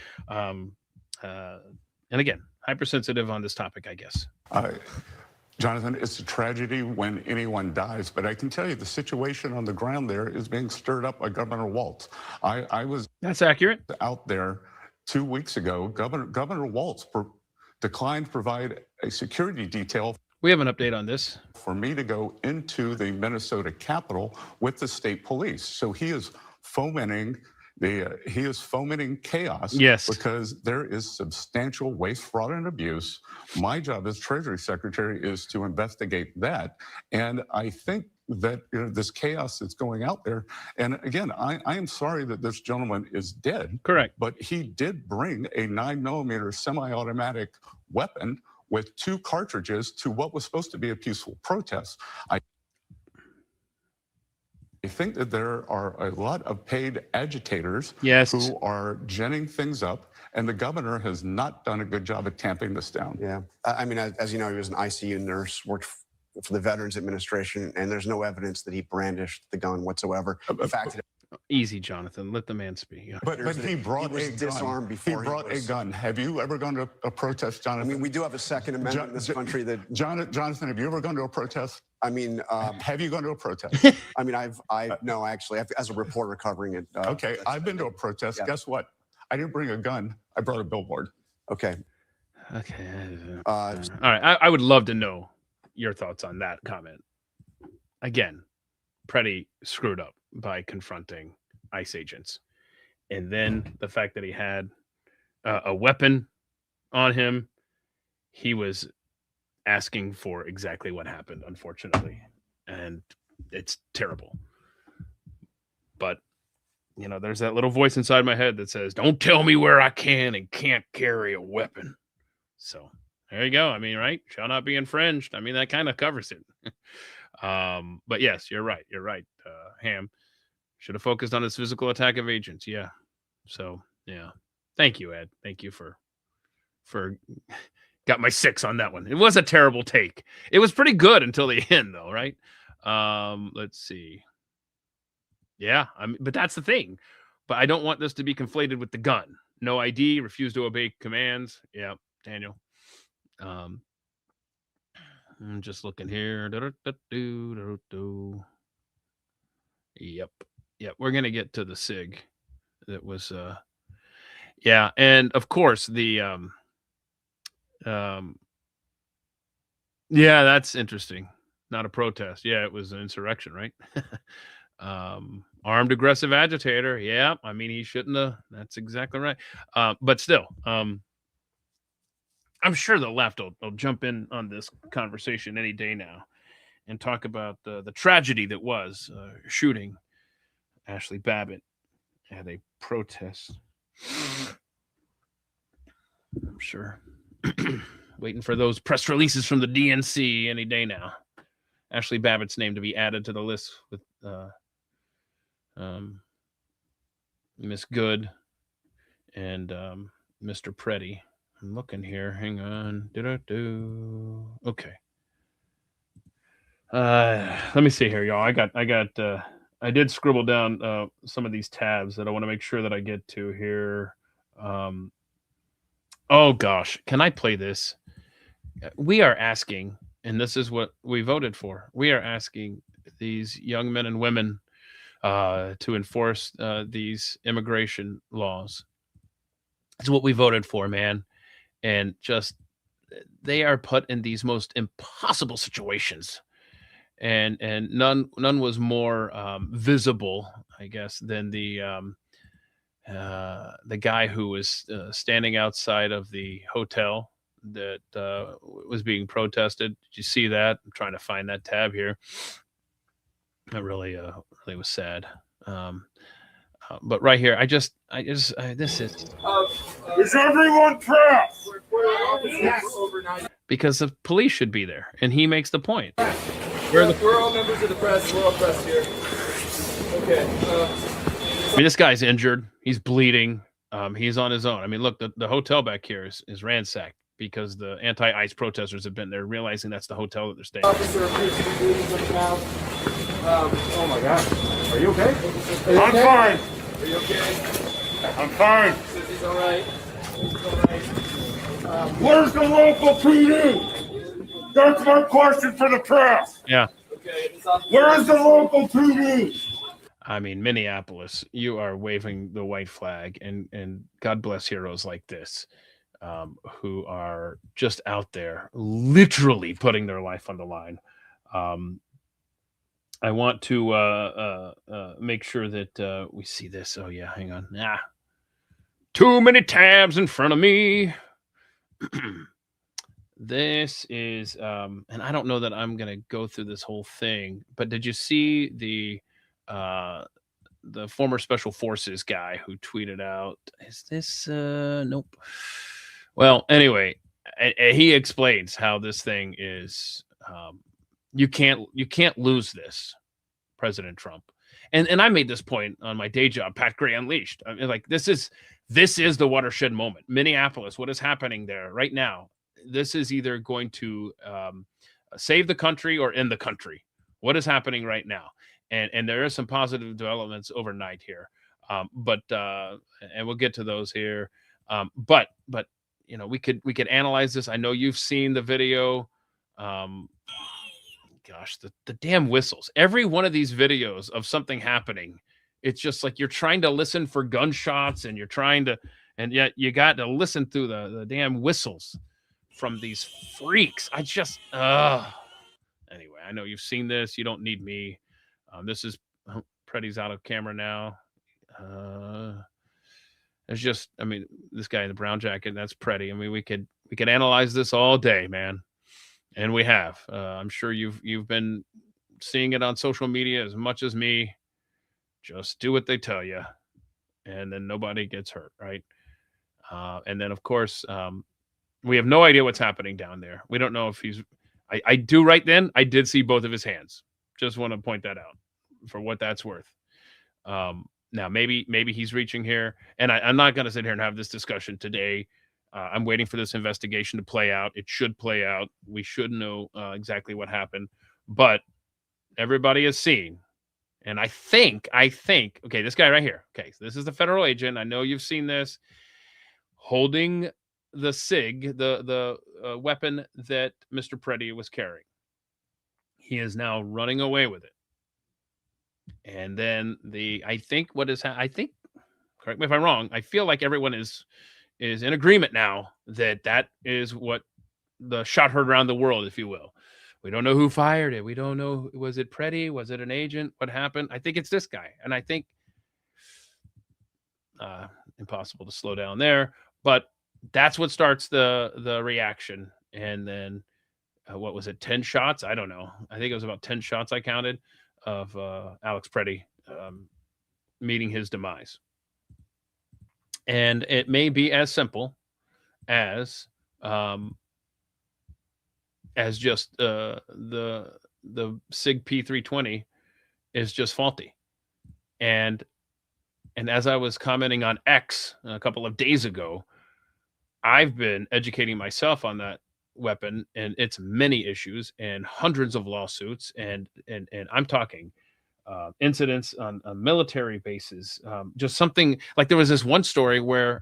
And again, hypersensitive on this topic, I guess. Jonathan, it's a tragedy when anyone dies, but I can tell you the situation on the ground there is being stirred up by Governor Walz. I was That's accurate. Out there 2 weeks ago. Governor Walz declined to provide a security detail. We have an update on this. For me to go into the Minnesota Capitol with the state police. So he is fomenting chaos. Yes. Because there is substantial waste, fraud, and abuse. My job as Treasury Secretary is to investigate that. And I think that this chaos that's going out there, and again, I am sorry that this gentleman is dead. Correct. But he did bring a 9mm semi-automatic weapon with 2 cartridges to what was supposed to be a peaceful protest. I think that there are a lot of paid agitators who are ginning things up, and the governor has not done a good job at tamping this down. Yeah. I mean, as you know, he was an ICU nurse, worked for the Veterans Administration, and there's no evidence that he brandished the gun whatsoever. In fact, easy, Jonathan. Let the man speak. Yeah. But he brought a gun. He brought a gun. Have you ever gone to a protest, Jonathan? I mean, we do have a Second Amendment in this country that... Jonathan, have you ever gone to a protest? I mean... have you gone to a protest? I mean, no, actually, as a reporter covering it. Okay, I've been to a protest. Yeah. Guess what? I didn't bring a gun. I brought a billboard. Okay. Okay. All right. I would love to know your thoughts on that comment. Again, Preddy screwed up by confronting ICE agents. And then the fact that he had a weapon on him, he was asking for exactly what happened, unfortunately. And it's terrible. But, you know, there's that little voice inside my head that says, don't tell me where I can and can't carry a weapon. So there you go. I mean, right? Shall not be infringed. I mean, that kind of covers it. But yes, you're right. You're right. Ham should have focused on his physical attack of agents. Yeah. So yeah. Thank you, Ed. Thank you for got my 6 on that one. It was a terrible take. It was pretty good until the end, though, right? Let's see. Yeah, I mean, but that's the thing. But I don't want this to be conflated with the gun. No ID, refuse to obey commands. Yeah, Daniel. I'm just looking here. Yep. We're gonna get to the SIG. That was yeah, and of course the yeah, that's interesting. Not a protest. Yeah, it was an insurrection, right? Armed aggressive agitator. Yeah, I mean he shouldn't have. That's exactly right. But still, I'm sure the left will jump in on this conversation any day now and talk about the tragedy that was shooting Ashley Babbitt at a protest. I'm sure. Waiting for those press releases from the DNC any day now. Ashley Babbitt's name to be added to the list with Miss Good and Mr. Preddy. I'm looking here. Hang on. Okay. Let me see here, y'all. I did scribble down some of these tabs that I want to make sure that I get to here. Oh gosh, can I play this? We are asking, and this is what we voted for. We are asking these young men and women to enforce these immigration laws. It's what we voted for, man. And just they are put in these most impossible situations. And none was more visible, I guess, than the guy who was standing outside of the hotel that was being protested. Did you see that? I'm trying to find that tab here. That really was sad. But right here, this is. Is everyone pressed? Yes. Because the police should be there, and he makes the point. We're all members of the press. We're all pressed here. Okay. I mean, this guy's injured. He's bleeding. He's on his own. I mean, look, the hotel back here is ransacked because the anti-ICE protesters have been there, realizing that's the hotel that they're staying. Officer appears to be bleeding right now. Oh my God. Are you okay? I'm fine. Are you okay? I'm fine. He says he's all right. He's all right. Where's the local PD? That's my question for the press. Yeah. Okay. This officer- Where is the local PD? I mean, Minneapolis, you are waving the white flag, and God bless heroes like this, who are just out there literally putting their life on the line. I want to make sure that we see this. Oh, yeah, hang on. Too many tabs in front of me. This is, and I don't know that I'm going to go through this whole thing, but did you see the former special forces guy who tweeted out, is this, nope. Well, anyway, he explains how this thing is, you can't lose this, President Trump. And I made this point on my day job, Pat Gray Unleashed. I mean, like, this is the watershed moment. Minneapolis, what is happening there right now? This is either going to save the country or end the country. What is happening right now? And there are some positive developments overnight here. But we'll get to those here. But you know, we could analyze this. I know you've seen the video. Gosh, the damn whistles. Every one of these videos of something happening, it's just like you're trying to listen for gunshots and and yet you got to listen through the damn whistles from these freaks. I just, anyway, I know you've seen this. You don't need me. This is, Preddy's out of camera now. It's just, I mean, this guy in the brown jacket, that's Preddy. I mean, we could analyze this all day, man. And we have. I'm sure you've been seeing it on social media as much as me. Just do what they tell you, and then nobody gets hurt, right? And then, of course, we have no idea what's happening down there. We don't know if he's. I do right then. I did see both of his hands. Just want to point that out for what that's worth. Now, maybe he's reaching here, and I'm not going to sit here and have this discussion today. I'm waiting for this investigation to play out. It should play out. We should know exactly what happened, but everybody has seen. And I think, okay, this guy right here. Okay, so this is the federal agent. I know you've seen this, holding the SIG, the weapon that Mr. Preddy was carrying. He is now running away with it. And then I think, correct me if I'm wrong, I feel like everyone is in agreement now that is what the shot heard around the world, if you will. We don't know who fired it. We don't know, was it Preddy? Was it an agent? What happened? I think it's this guy. And I think impossible to slow down there, but that's what starts the reaction. And then what was it, 10 shots? I don't know. I think it was about 10 shots I counted of Alex Preddy meeting his demise. And it may be as simple as just the SIG P320 is just faulty. And as I was commenting on X a couple of days ago, I've been educating myself on that weapon and its many issues and hundreds of lawsuits. And I'm talking incidents on military bases. Just something like, there was this one story where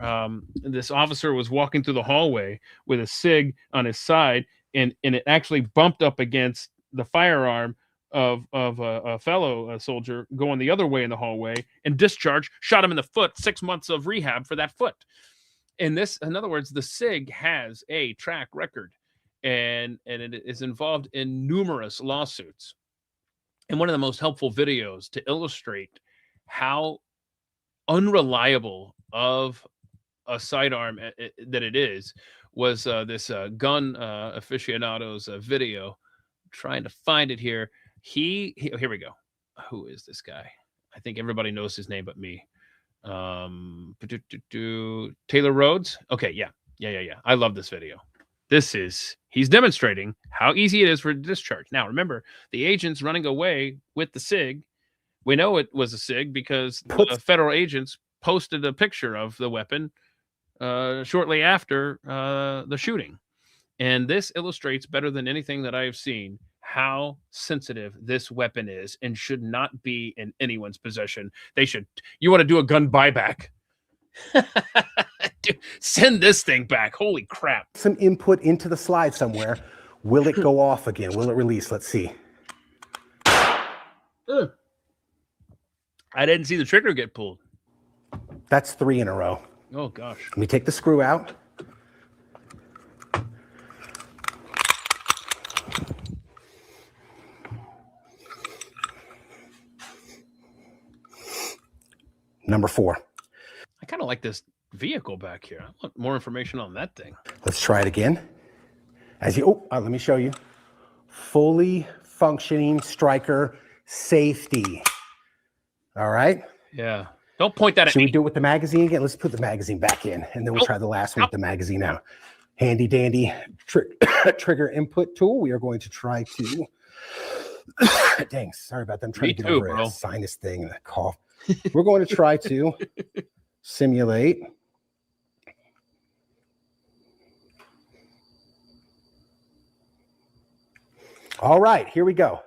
this officer was walking through the hallway with a SIG on his side, and it actually bumped up against the firearm of a fellow soldier going the other way in the hallway, and discharged, shot him in the foot, 6 months of rehab for that foot. And this, in other words, the SIG has a track record, and it is involved in numerous lawsuits. And one of the most helpful videos to illustrate how unreliable of a sidearm that it is was this gun aficionado's video. I'm trying to find it here. Here we go. Who is this guy? I think everybody knows his name but me. Taylor Rhodes. Okay, yeah. I love this video. He's demonstrating how easy it is for discharge. Now, remember, the agent's running away with the SIG. We know it was a SIG because the federal agents posted a picture of the weapon shortly after the shooting. And this illustrates better than anything that I have seen how sensitive this weapon is and should not be in anyone's possession. You want to do a gun buyback? Dude, send this thing back. Holy crap. Some input into the slide somewhere. Will it go off again? Will it release? Let's see. I didn't see the trigger get pulled. That's 3 in a row. Oh, gosh. Let me take the screw out. Number 4. I kind of like this vehicle back here. I want more information on that thing. Let's try it again. Let me show you. Fully functioning striker safety. All right. Yeah. Don't point that at Should me. we do it with the magazine again? Let's put the magazine back in, and then we'll try the last one with the magazine out. Handy dandy trigger input tool. We are going to try to. Dang, sorry about that. I'm trying to get over a sinus thing and a cough. We're going to try to simulate. All right, here we go.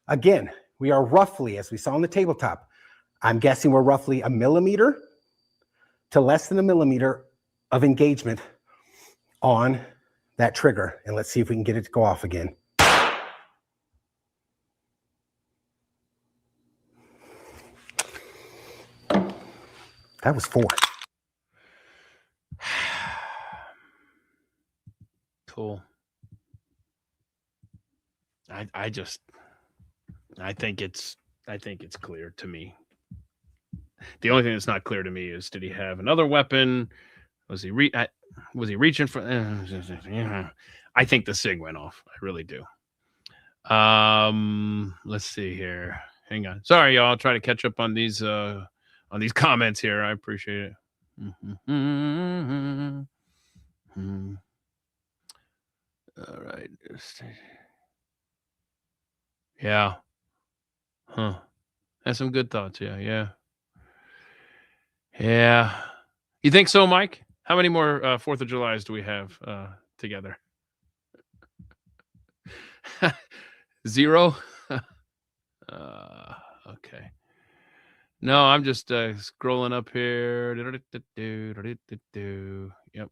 Again, we are roughly, as we saw on the tabletop, I'm guessing we're roughly 1 millimeter to less than 1 millimeter of engagement on that trigger. And let's see if we can get it to go off again. That was 4. Cool. I think it's clear to me. The only thing that's not clear to me is, did he have another weapon? Was he reaching for? I think the SIG went off. I really do. Let's see here. Hang on. Sorry, y'all. I'll try to catch up on these comments here. I appreciate it. All right. Yeah. Huh. That's some good thoughts. Yeah. You think so, Mike? How many more 4th of Julys do we have together? 0? Okay. No, I'm just scrolling up here. Yep.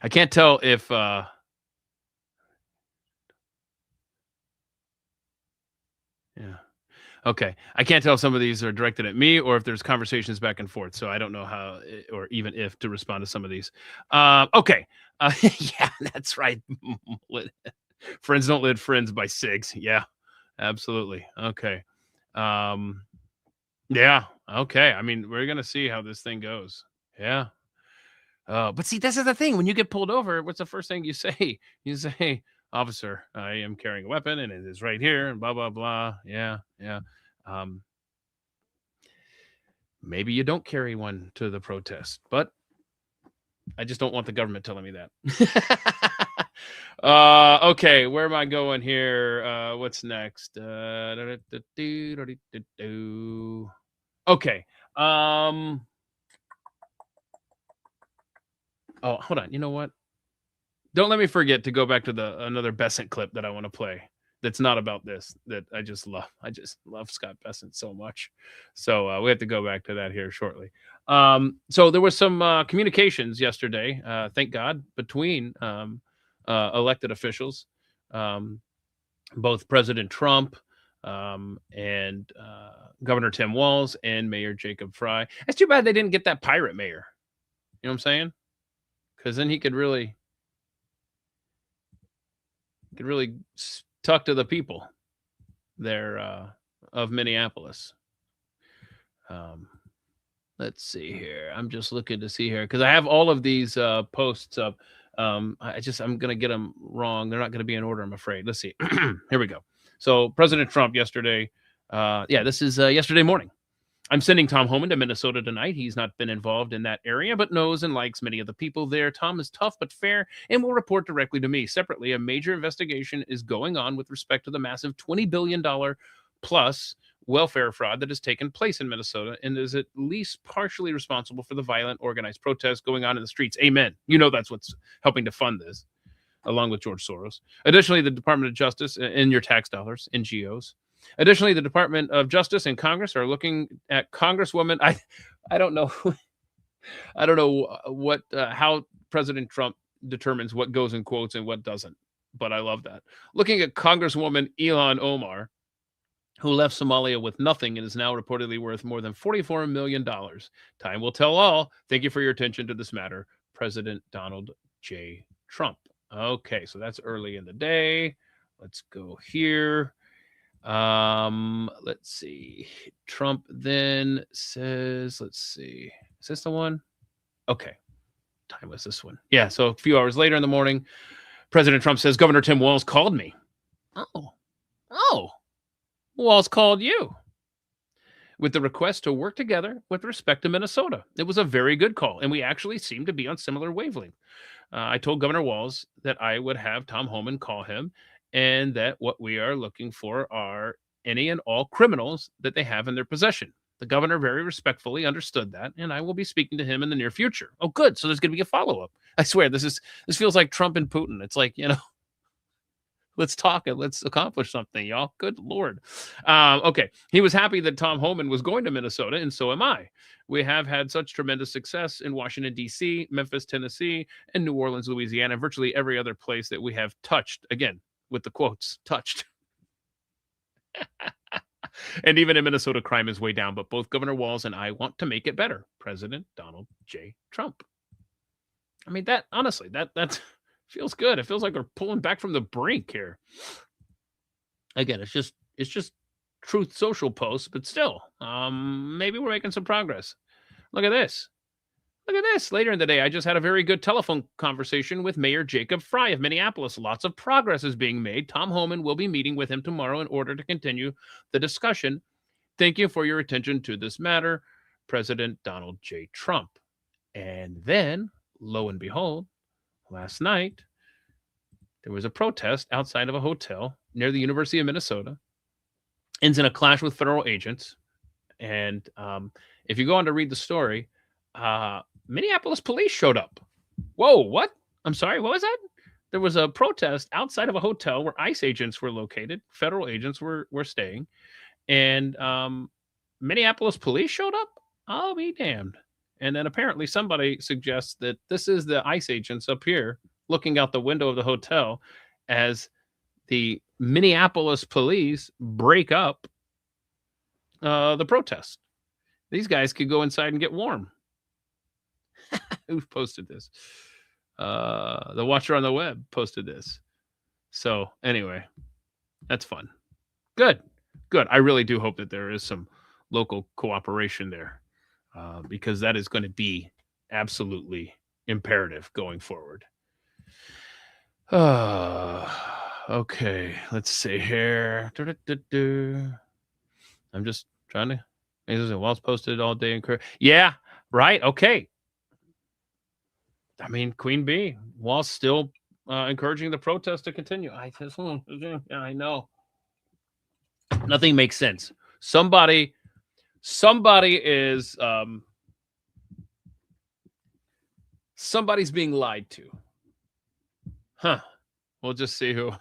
I can't tell if okay. I can't tell if some of these are directed at me or if there's conversations back and forth. So I don't know how or even if to respond to some of these. Okay. Yeah, that's right. Friends Don't Let Friends by Sigs. Yeah, absolutely. Okay. Yeah. Okay. I mean, we're going to see how this thing goes. Yeah. But see, this is the thing. When you get pulled over, what's the first thing you say? You say, officer, I am carrying a weapon and it is right here and blah, blah, blah. Yeah. Maybe you don't carry one to the protest, but I just don't want the government telling me that. Okay, where am I going here? What's next? Okay. Oh, hold on. You know what? Don't let me forget to go back to another Besant clip that I want to play. That's not about this. That I just love. I just love Scott Besant so much. So we have to go back to that here shortly. So there was some communications yesterday. Thank God, between elected officials, both President Trump and Governor Tim Walz and Mayor Jacob Fry. It's too bad they didn't get that pirate mayor. You know what I'm saying? Because then he could really talk to the people there of Minneapolis. Let's see here. I'm just looking to see here because I have all of these posts up. I'm going to get them wrong. They're not going to be in order, I'm afraid. Let's see. Here we go. So President Trump yesterday. This is yesterday morning. I'm sending Tom Homan to Minnesota tonight. He's not been involved in that area, but knows and likes many of the people there. Tom is tough but fair and will report directly to me. Separately, a major investigation is going on with respect to the massive $20 billion plus welfare fraud that has taken place in Minnesota and is at least partially responsible for the violent organized protests going on in the streets. Amen. You know that's what's helping to fund this, along with George Soros. Additionally, the Department of Justice and your tax dollars, NGOs. Additionally, the Department of Justice and Congress are looking at Congresswoman. I don't know. I don't know what how President Trump determines what goes in quotes and what doesn't. But I love that. Looking at Congresswoman Ilhan Omar, who left Somalia with nothing and is now reportedly worth more than $44 million. Time will tell all. Thank you for your attention to this matter, President Donald J. Trump. Okay, so that's early in the day. Let's go here. Let's see. Trump then says, let's see. Is this the one? Okay. Time was this one. Yeah, so a few hours later in the morning, President Trump says, Governor Tim Walz called me. Oh. Walz called you with the request to work together with respect to Minnesota. It was a very good call, and we actually seem to be on similar wavelength. I told Governor Walz that I would have Tom Homan call him and that what we are looking for are any and all criminals that they have in their possession. The governor very respectfully understood that, and I will be speaking to him in the near future. Oh, good. So there's going to be a follow-up. I swear, this feels like Trump and Putin. It's like, let's talk and let's accomplish something, y'all. Good Lord. Okay. He was happy that Tom Homan was going to Minnesota, and so am I. We have had such tremendous success in Washington, D.C., Memphis, Tennessee, and New Orleans, Louisiana, and virtually every other place that we have touched, again, with the quotes, touched. And even in Minnesota, crime is way down, but both Governor Walz and I want to make it better. President Donald J. Trump. I mean, that, honestly, that feels good. It feels like we're pulling back from the brink here. Again, it's just Truth Social posts, but still, maybe we're making some progress. Look at this. Later in the day, I just had a very good telephone conversation with Mayor Jacob Fry of Minneapolis. Lots of progress is being made. Tom Homan will be meeting with him tomorrow in order to continue the discussion. Thank you for your attention to this matter, President Donald J. Trump. And then, lo and behold, last night, there was a protest outside of a hotel near the University of Minnesota, ends in a clash with federal agents. And if you go on to read the story, Minneapolis police showed up. Whoa, what? I'm sorry, what was that? There was a protest outside of a hotel where ICE agents were located. Federal agents were staying. And Minneapolis police showed up? I'll be damned. And then apparently somebody suggests that this is the ICE agents up here looking out the window of the hotel as the Minneapolis police break up the protest. These guys could go inside and get warm. Who posted this? The Watcher on the Web posted this. So anyway, that's fun. Good. I really do hope that there is some local cooperation there, because that is going to be absolutely imperative going forward. Okay, let's see here. I'm just trying to. Walls posted all day. Yeah, right. Okay. I mean, Queen Bee, Walls still encouraging the protest to continue. I know. Nothing makes sense. Somebody is somebody's being lied to. Huh. We'll just see who.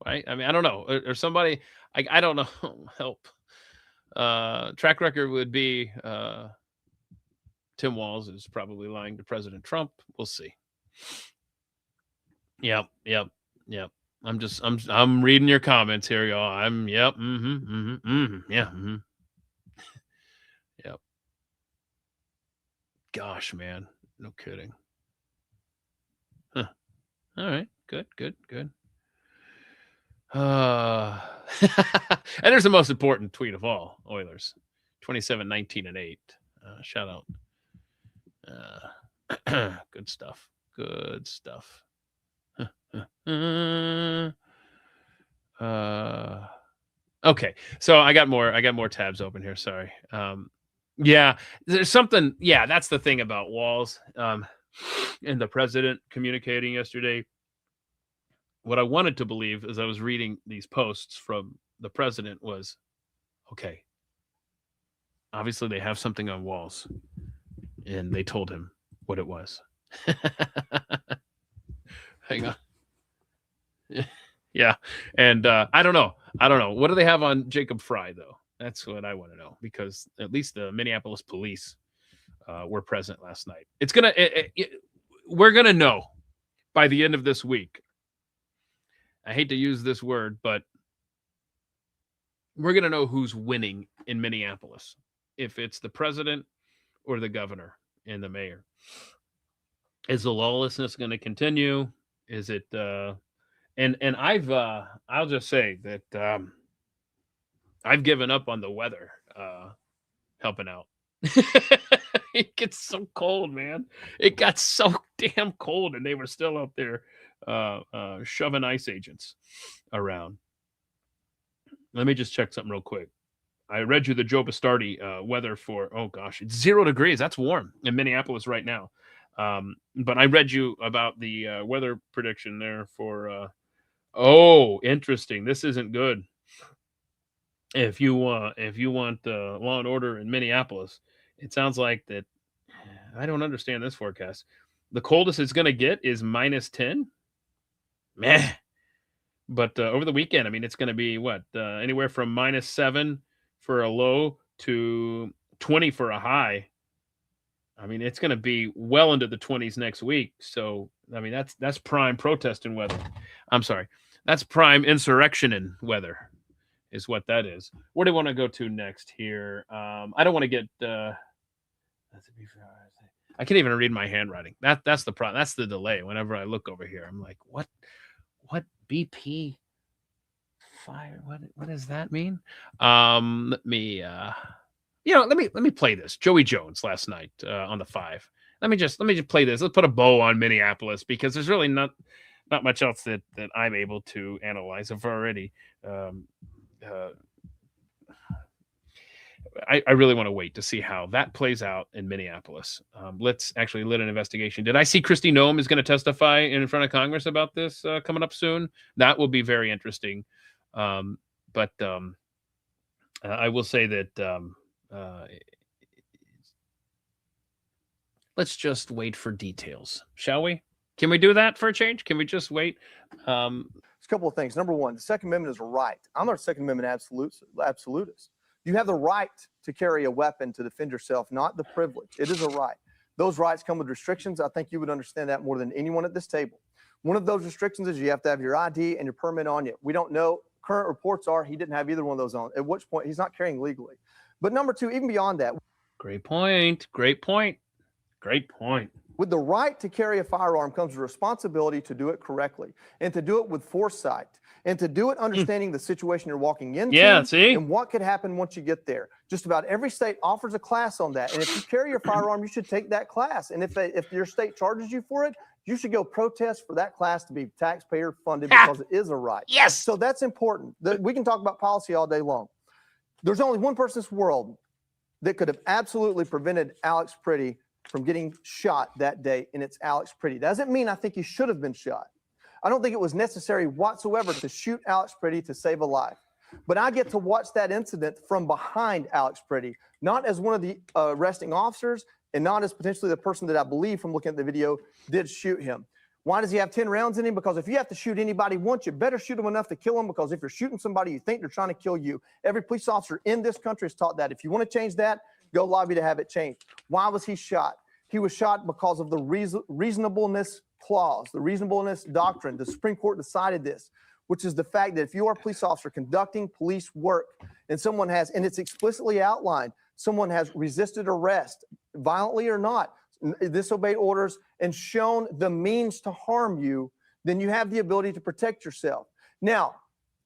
Right? I mean, I don't know. Or somebody, I don't know. Help. Track record would be Tim Walz is probably lying to President Trump. We'll see. Yep. I'm reading your comments here, y'all. Yep. Yep. Gosh, man. No kidding. Huh. All right. Good. And there's the most important tweet of all, Oilers. 27-19-8. Shout out. Good stuff. Okay, so I got more tabs open here. Sorry. Yeah, there's something. Yeah, that's the thing about Walz and the president communicating yesterday. What I wanted to believe as I was reading these posts from the president was, okay, obviously they have something on Walz, and they told him what it was. Hang on. Yeah. And I don't know. What do they have on Jacob Fry, though? That's what I want to know, because at least the Minneapolis police were present last night. We're going to know by the end of this week. I hate to use this word, but we're going to know who's winning in Minneapolis, if it's the president or the governor and the mayor. Is the lawlessness going to continue? Is it and I'll just say that I've given up on the weather helping out. It gets so cold, man. It got so damn cold, and they were still out there shoving ICE agents around. Let me just check something real quick. I read you the Joe Bastardi weather for, oh gosh, it's 0 degrees. That's warm in Minneapolis right now. But I read you about the weather prediction there for, interesting. This isn't good. If you want law and order in Minneapolis, it sounds like that. I don't understand this forecast. The coldest it's going to get is -10. Meh. But over the weekend, I mean, it's going to be what? Anywhere from -7 for a low to 20 for a high. I mean, it's going to be well into the 20s next week. So, I mean, that's prime protesting weather. I'm sorry. That's prime insurrection in weather is what that is. Where do you want to go to next here? I don't want to get I can't even read my handwriting. That's the problem. That's the delay. Whenever I look over here, I'm like, what BP fire? What does that mean? Let me let me play this. Joey Jones last night on the 5. Let me just play this. Let's put a bow on Minneapolis, because there's really not much else that I'm able to analyze. I've already I really want to wait to see how that plays out in Minneapolis. Let's actually let an investigation. Did I see Kristi Noem is going to testify in front of Congress about this coming up soon? That will be very interesting. But I will say that let's just wait for details, shall we? Can we do that for a change? Can we just wait? It's a couple of things. Number one, the Second Amendment is a right. I'm not a Second Amendment absolutist. You have the right to carry a weapon to defend yourself, not the privilege. It is a right. Those rights come with restrictions. I think you would understand that more than anyone at this table. One of those restrictions is you have to have your ID and your permit on you. We don't know. Current reports are he didn't have either one of those on, at which point he's not carrying legally. But number two, even beyond that. Great point. Great point. Great point. With the right to carry a firearm comes the responsibility to do it correctly and to do it with foresight and to do it understanding the situation you're walking into and what could happen once you get there. Just about every state offers a class on that. And if you carry your firearm, you should take that class. And if your state charges you for it, you should go protest for that class to be taxpayer funded because it is a right. Yes. So that's important. We can talk about policy all day long. There's only one person in this world that could have absolutely prevented Alex Pretty from getting shot that day, and it's Alex Pretty. Doesn't mean I think he should have been shot. I don't think it was necessary whatsoever to shoot Alex Pretty to save a life. But I get to watch that incident from behind Alex Pretty, not as one of the arresting officers and not as potentially the person that I believe from looking at the video did shoot him. Why does he have 10 rounds in him? Because if you have to shoot anybody once, you better shoot them enough to kill them, because if you're shooting somebody, you think they're trying to kill you. Every police officer in this country is taught that. If you want to change that, go lobby to have it changed. Why was he shot? He was shot because of the reasonableness clause, the reasonableness doctrine. The Supreme Court decided this, which is the fact that if you are a police officer conducting police work and someone has, and it's explicitly outlined, someone has resisted arrest, violently or not, disobeyed orders, and shown the means to harm you, then you have the ability to protect yourself. Now,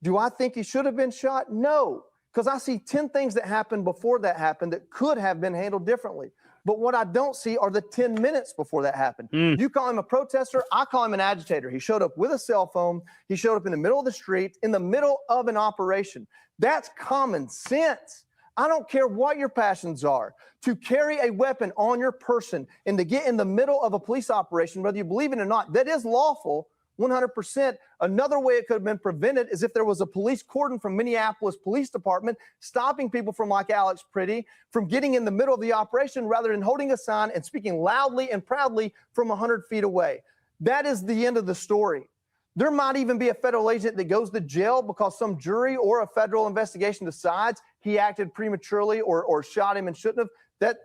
do I think he should have been shot? No, because I see 10 things that happened before that happened that could have been handled differently. But what I don't see are the 10 minutes before that happened. You call him a protester, I call him an agitator. He showed up with a cell phone. He showed up in the middle of the street, in the middle of an operation. That's common sense. I don't care what your passions are. To carry a weapon on your person and to get in the middle of a police operation, whether you believe it or not, that is lawful, 100%. Another way it could have been prevented is if there was a police cordon from Minneapolis Police Department stopping people from, like Alex Pretty, from getting in the middle of the operation rather than holding a sign and speaking loudly and proudly from 100 feet away. That is the end of the story. There might even be a federal agent that goes to jail because some jury or a federal investigation decides he acted prematurely or shot him and shouldn't have. That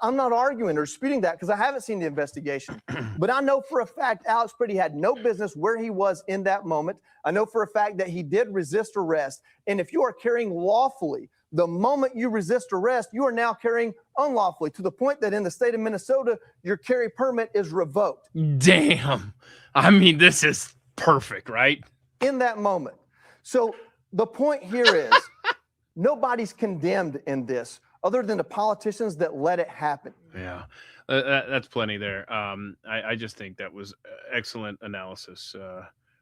I'm not arguing or disputing that because I haven't seen the investigation. But I know for a fact Alex Pretty had no business where he was in that moment. I know for a fact that he did resist arrest. And if you are carrying lawfully, the moment you resist arrest, you are now carrying unlawfully, to the point that in the state of Minnesota, your carry permit is revoked. Damn. I mean, this is perfect, right? In that moment. So the point here is nobody's condemned in this, other than the politicians that let it happen. Yeah, that's plenty there. I just think that was excellent analysis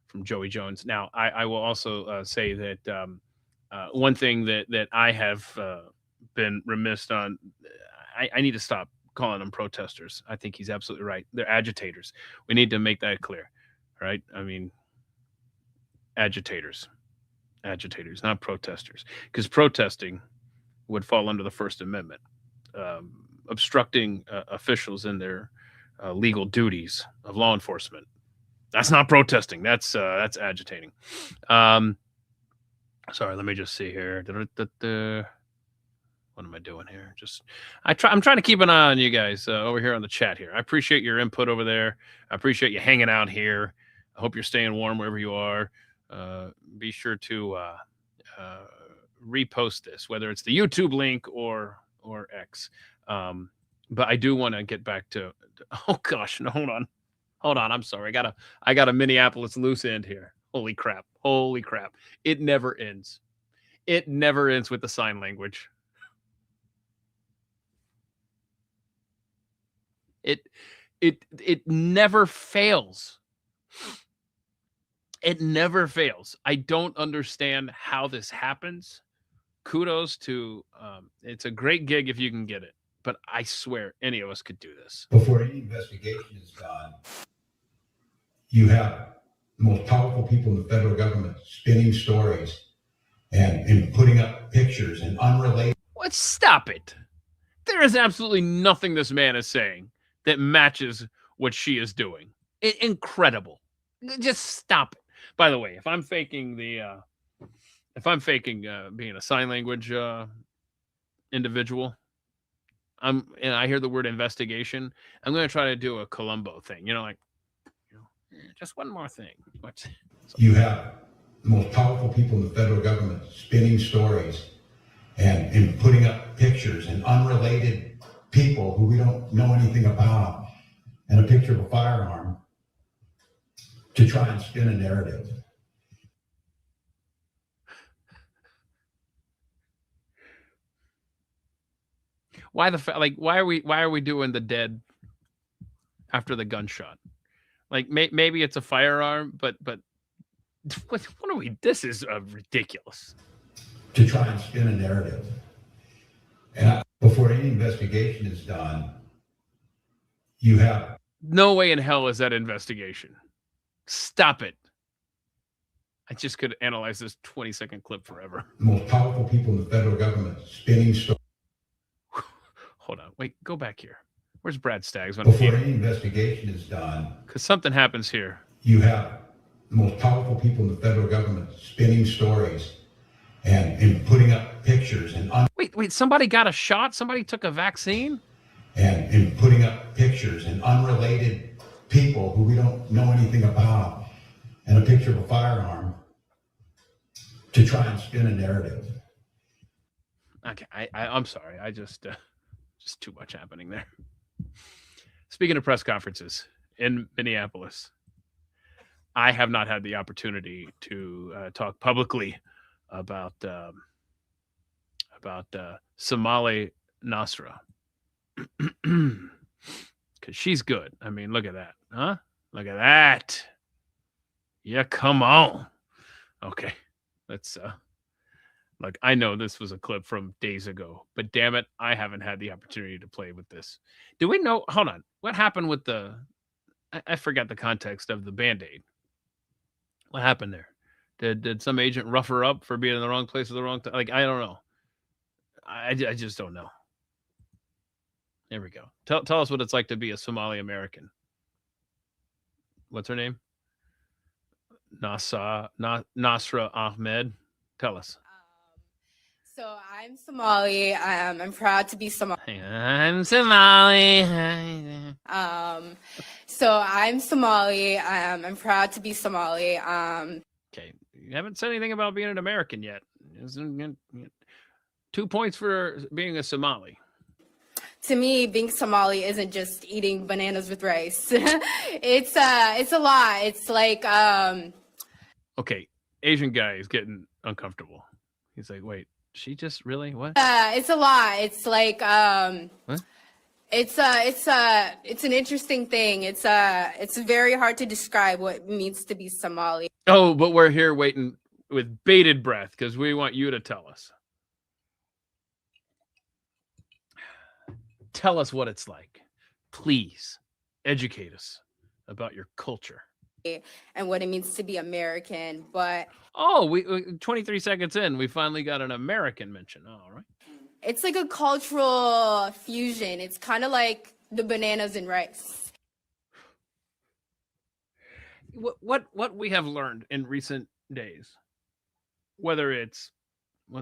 from Joey Jones. Now, I will also say that one thing that I have been remiss on, I need to stop calling them protesters. I think he's absolutely right. They're agitators. We need to make that clear, right? I mean, agitators, not protesters, because protesting would fall under the First Amendment, obstructing officials in their legal duties of law enforcement. That's not protesting. That's agitating. Sorry, let me just see here. What am I doing here? I'm trying to keep an eye on you guys over here on the chat here. I appreciate your input over there. I appreciate you hanging out here. I hope you're staying warm wherever you are. Be sure to repost this, whether it's the YouTube link or X. But I do want to get back to oh gosh, no, hold on. I'm sorry. I got a Minneapolis loose end here. Holy crap. It never ends. It never ends with the sign language. It never fails. It never fails. I don't understand how this happens. Kudos to it's a great gig if you can get it, but I swear any of us could do this. Before any investigation is done, you have the most powerful people in the federal government spinning stories and putting up pictures and unrelated. What? Stop it. There is absolutely nothing this man is saying that matches what she is doing. Incredible. Just stop it. By the way, if I'm faking being a sign language individual, and I hear the word investigation, I'm going to try to do a Columbo thing. Just one more thing. You have the most powerful people in the federal government spinning stories and putting up pictures and unrelated people who we don't know anything about, and a picture of a firearm to try and spin a narrative. Why why are we doing the dead after the gunshot? Like maybe it's a firearm, but what are we? This is ridiculous. To try and spin a narrative. And before any investigation is done, you have no way in hell is that investigation. Stop it. I just could analyze this 20-second clip forever. The most powerful people in the federal government spinning stories. Hold on. Wait, go back here. Where's Brad Staggs? Before any investigation is done, because something happens here. You have the most powerful people in the federal government spinning stories and putting up pictures and wait, somebody got a shot? Somebody took a vaccine? And putting up pictures and unrelated people who we don't know anything about, and a picture of a firearm to try and spin a narrative. Okay, I'm sorry. I just too much happening there. Speaking of press conferences in Minneapolis, I have not had the opportunity to talk publicly about Somali Nasra, because she's good. I mean, look at that, huh? Look at that. Yeah, come on. Okay, let's. Look, I know this was a clip from days ago, but damn it, I haven't had the opportunity to play with this. Do we know? Hold on. What happened with I forgot the context of the Band-Aid. What happened there? Did some agent rough her up for being in the wrong place at the wrong time? Like, I don't know. I just don't know. There we go. Tell us what it's like to be a Somali American. What's her name? Nasra Ahmed. Tell us. So I'm Somali. I'm proud to be Somali. I'm Somali. So I'm Somali. I'm proud to be Somali. Okay, you haven't said anything about being an American yet. 2 points for being a Somali. To me, being Somali isn't just eating bananas with rice. It's a lot. It's like Okay, Asian guy is getting uncomfortable. He's like, wait. She just really what? It's a lot. It's like what? It's an interesting thing. It's very hard to describe what it means to be Somali. Oh, but we're here waiting with bated breath because we want you to tell us. Tell us what it's like. Please educate us about your culture And what it means to be American, but we 23 seconds in, we finally got an American mention. All right. It's like a cultural fusion. It's kind of like the bananas and rice. What we have learned in recent days, whether it's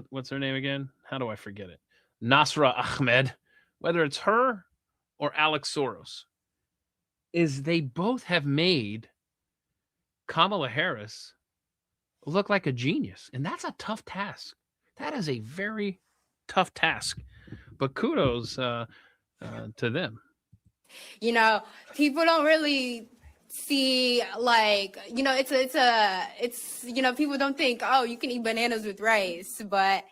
what's her name again? How do I forget it? Nasra Ahmed, whether it's her or Alex Soros, is they both have made Kamala Harris look like a genius. And that's a tough task. That is a very tough task. But kudos to them. You know, people don't really see like, it's people don't think, oh, you can eat bananas with rice, but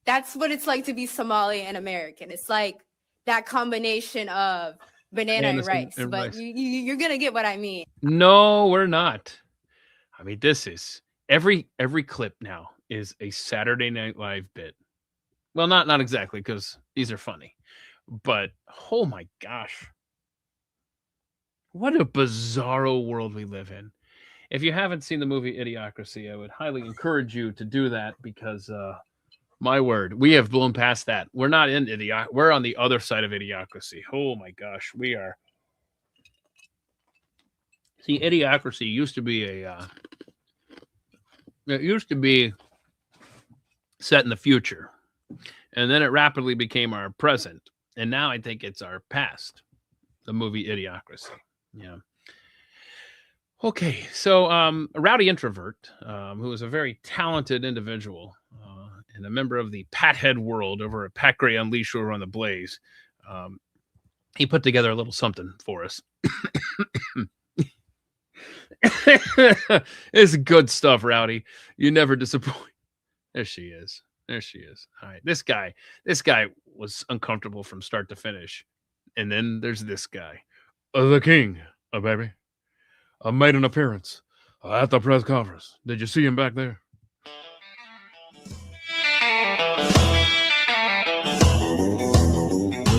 that's what it's like to be Somali and American. It's like that combination of banana and rice. But rice. You're gonna get what I mean. No, we're not. I mean, this is every clip now is a Saturday Night Live bit. Well, not exactly, because these are funny. But oh my gosh. What a bizarro world we live in. if you haven't seen the movie Idiocracy, I would highly encourage you to do that because, my word, we have blown past that. We're not in Idiocracy. We're on the other side of Idiocracy. Oh my gosh, we are. See, Idiocracy used to be it used to be set in the future, and then it rapidly became our present, and now I think it's our past. The movie Idiocracy. Yeah. Okay, so a rowdy introvert who is a very talented individual and a member of the Pathead world over at Pat Gray Unleashed over on the Blaze, he put together a little something for us. It's good stuff, Rowdy. You never disappoint. There she is. There she is. All right, this guy was uncomfortable from start to finish, and then there's this guy, the king, baby. Made an appearance at the press conference. Did you see him back there?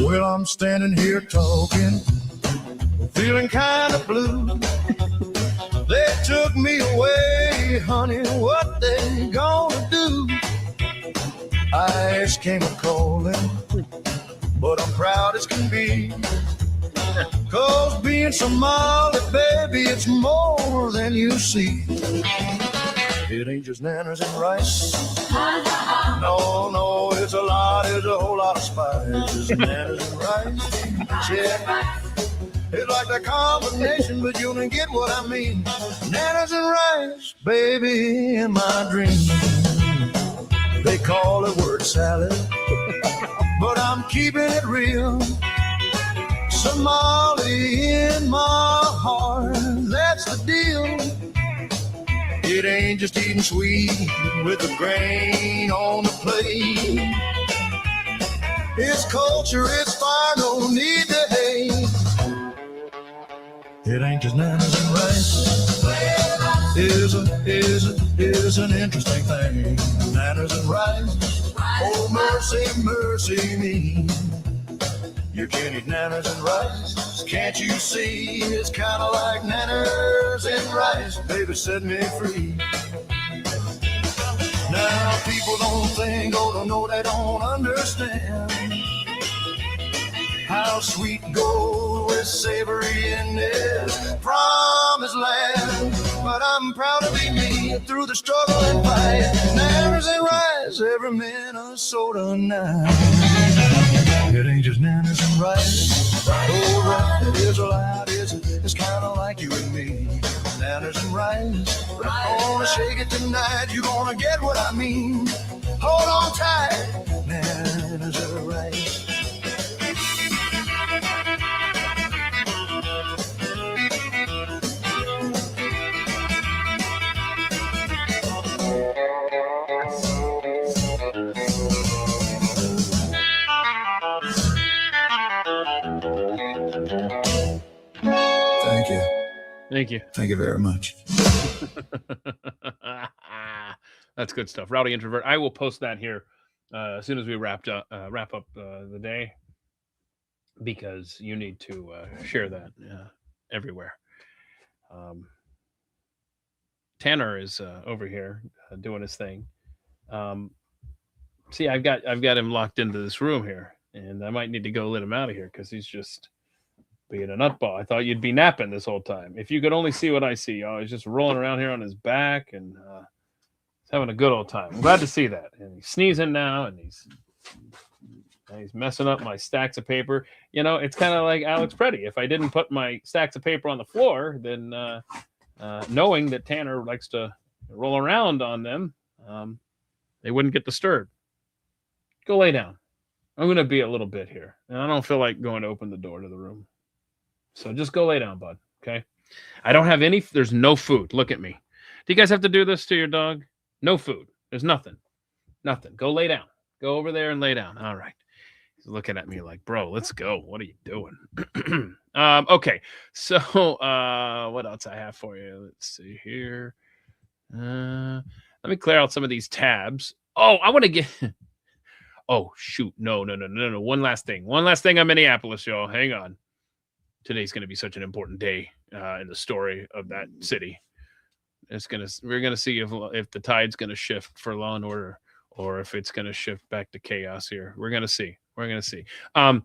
Well, I'm standing here talking, feeling kind of blue. They took me away, honey, what they gonna do? I just came a-calling, but I'm proud as can be. 'Cause being Somali, baby, it's more than you see. It ain't just nanas and rice. No, it's a whole lot of spice. Just nanas and rice. Yeah. It's like the combination, but you don't get what I mean. Nanas and rice, baby, in my dream. They call it word salad, but I'm keeping it real. Somali in my heart, that's the deal. It ain't just eating sweet with the grain on the plate. It's culture, it's fire, no need to hate. It ain't just nanas and rice. Is an interesting thing. Nanas and rice. Oh, mercy, mercy me. You can't eat nanas and rice. Can't you see? It's kind of like nanas and rice. Baby, set me free. Now people don't think, oh, don't know, they don't understand how sweet gold is savory in this promised land. But I'm proud to be me through the struggle and fight. Nanas and rice every Minnesota night. It ain't just nanas and rice. Oh, right, it is a lot, it's kind of like you and me. Nanas and rice. I'm gonna shake it tonight, you're gonna get what I mean. Hold on tight. Nanas and rice. Thank you. Thank you very much. That's good stuff. Rowdy introvert. I will post that here as soon as we wrap up the day, because you need to share that everywhere. Tanner is over here doing his thing. See, I've got him locked into this room here, and I might need to go let him out of here because he's just being a nutball. I thought you'd be napping this whole time. If you could only see what I see, he's just rolling around here on his back and he's having a good old time. I'm glad to see that. And he's sneezing now, and he's messing up my stacks of paper. You know, it's kind of like Alex Preddy. If I didn't put my stacks of paper on the floor, then knowing that Tanner likes to roll around on them, they wouldn't get disturbed. Go lay down. I'm going to be a little bit here, and I don't feel like going to open the door to the room. So just go lay down, bud. Okay. I don't have there's no food. Look at me. Do you guys have to do this to your dog? No food. There's nothing. Nothing. Go lay down. Go over there and lay down. All right. He's looking at me like, bro, let's go. What are you doing? Okay. So what else I have for you? Let's see here. Let me clear out some of these tabs. Oh, I want to get oh, shoot. No. One last thing on Minneapolis, y'all. Hang on. Today's going to be such an important day in the story of that city. We're gonna see if the tide's gonna shift for law and order, or if it's gonna shift back to chaos here. We're gonna see. The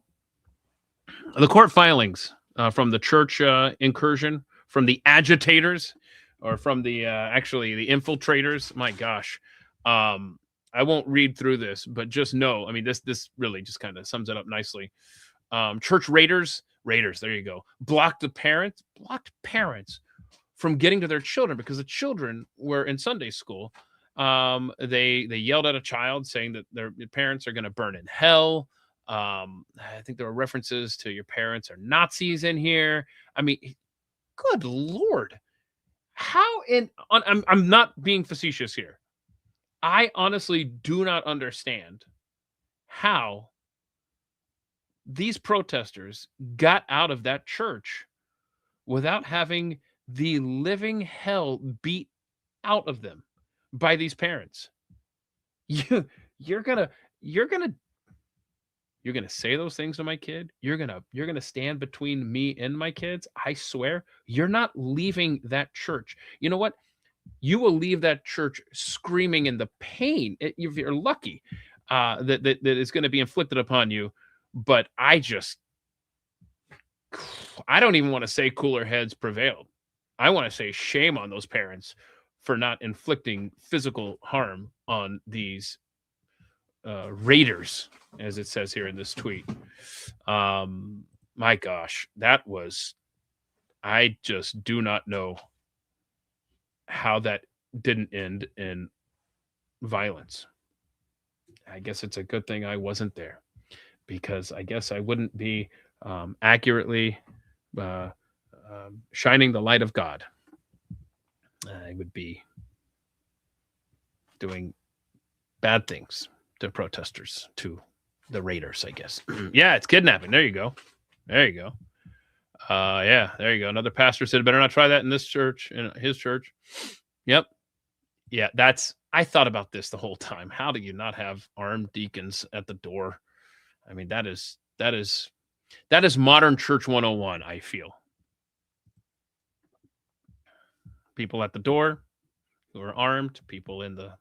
court filings from the church incursion, from the agitators, or from the actually the infiltrators. My gosh, I won't read through this, but just know. I mean, this really just kind of sums it up nicely. Church raiders. There you go. Blocked parents from getting to their children because the children were in Sunday school. They yelled at a child saying that their parents are going to burn in hell. I think there were references to your parents are Nazis in here. I mean, good Lord. I'm not being facetious here. I honestly do not understand how these protesters got out of that church without having the living hell beat out of them by these parents. You're gonna say those things to my kid. You're gonna stand between me and my kids. I swear, you're not leaving that church. You know what? You will leave that church screaming in the pain. If you're lucky, that is going to be inflicted upon you. But I don't even want to say cooler heads prevailed. I want to say shame on those parents for not inflicting physical harm on these raiders, as it says here in this tweet. My gosh, I just do not know how that didn't end in violence. I guess it's a good thing I wasn't there, because I guess I wouldn't be accurately shining the light of God. I would be doing bad things to protesters, to the raiders, I guess. Yeah, it's kidnapping. There you go. Yeah, there you go. Another pastor said, better not try that in this church, in his church. Yep. Yeah, I thought about this the whole time. How do you not have armed deacons at the door? I mean, that is modern church 101, I feel. People at the door who are armed, people in the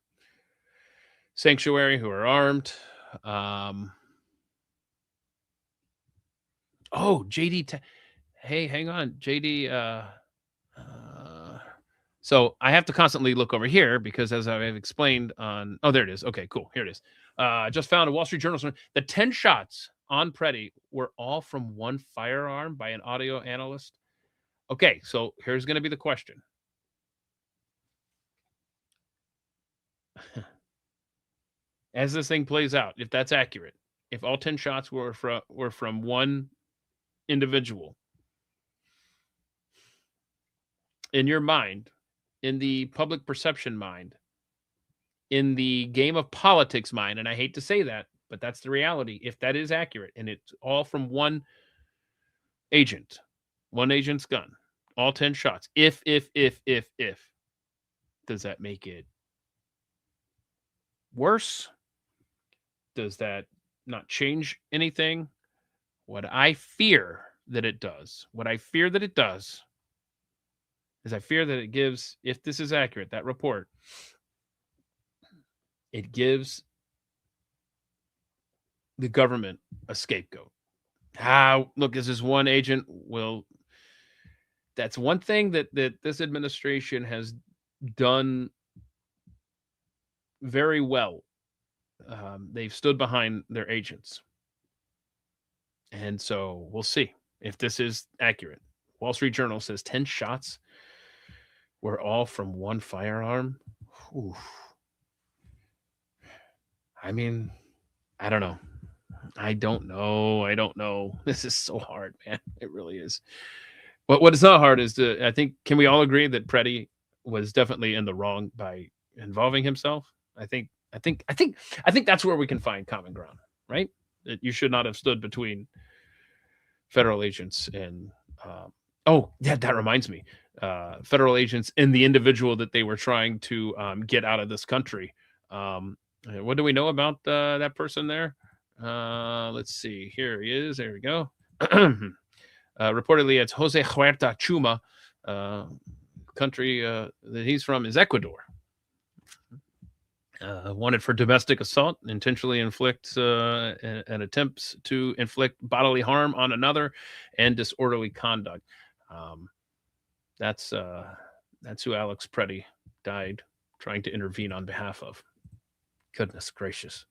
sanctuary who are armed. JD. Hey, hang on, JD. So I have to constantly look over here because, as I've explained on... Oh, there it is. Okay, cool. Here it is. Just found a Wall Street Journal. The 10 shots on Preddy were all from one firearm by an audio analyst. Okay, so here's going to be the question. As this thing plays out, if that's accurate, if all 10 shots were from one individual, in your mind, in the public perception mind, in the game of politics mind, and I hate to say that, but that's the reality. If that is accurate and it's all from one agent's gun, all 10 shots, if, does that make it worse? Does that not change anything? What I fear that it does is I fear that it gives, if this is accurate, that report, it gives the government a scapegoat. Look, as this one agent will... That's one thing that this administration has done very well. They've stood behind their agents. And so we'll see if this is accurate. Wall Street Journal says 10 shots were all from one firearm. Oof. I mean, I don't know. I don't know. This is so hard, man. It really is. But what is not hard is I think, can we all agree that Preddy was definitely in the wrong by involving himself? I think that's where we can find common ground, right? That you should not have stood between federal agents and that reminds me, federal agents and the individual that they were trying to get out of this country. What do we know about that person there? Let's see. Here he is. There we go. Reportedly, it's Jose Huerta Chuma, country that he's from is Ecuador. Wanted for domestic assault, intentionally inflicts and attempts to inflict bodily harm on another, and disorderly conduct. That's who Alex Preddy died trying to intervene on behalf of. Goodness gracious!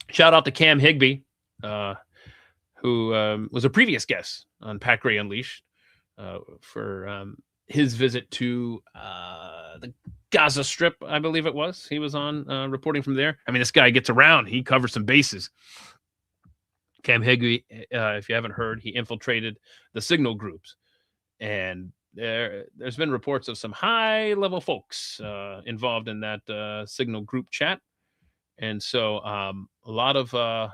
Shout out to Cam Higbee, who was a previous guest on Pat Gray Unleashed for his visit to the Gaza Strip, I believe it was. He was on reporting from there. I mean, this guy gets around. He covers some bases. Cam Higbee, if you haven't heard, he infiltrated the signal groups. And there's been reports of some high-level folks involved in that signal group chat. And so a lot of, I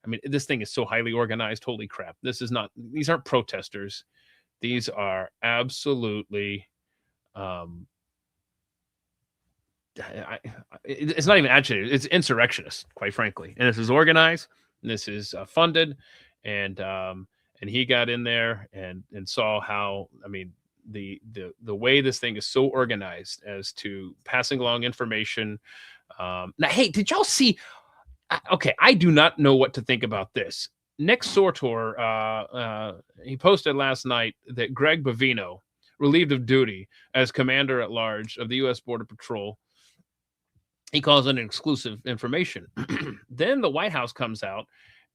mean, this thing is so highly organized. Holy crap. These aren't protesters. These are absolutely, it's not even agitated. It's insurrectionists, quite frankly. And this is organized. And this is funded. And he got in there and saw how, I mean, the way this thing is so organized as to passing along information. Now, hey, did y'all see? Okay, I do not know what to think about this. Nick Sortor, he posted last night that Greg Bovino, relieved of duty as commander at large of the U.S. Border Patrol, he calls it an exclusive information. Then the White House comes out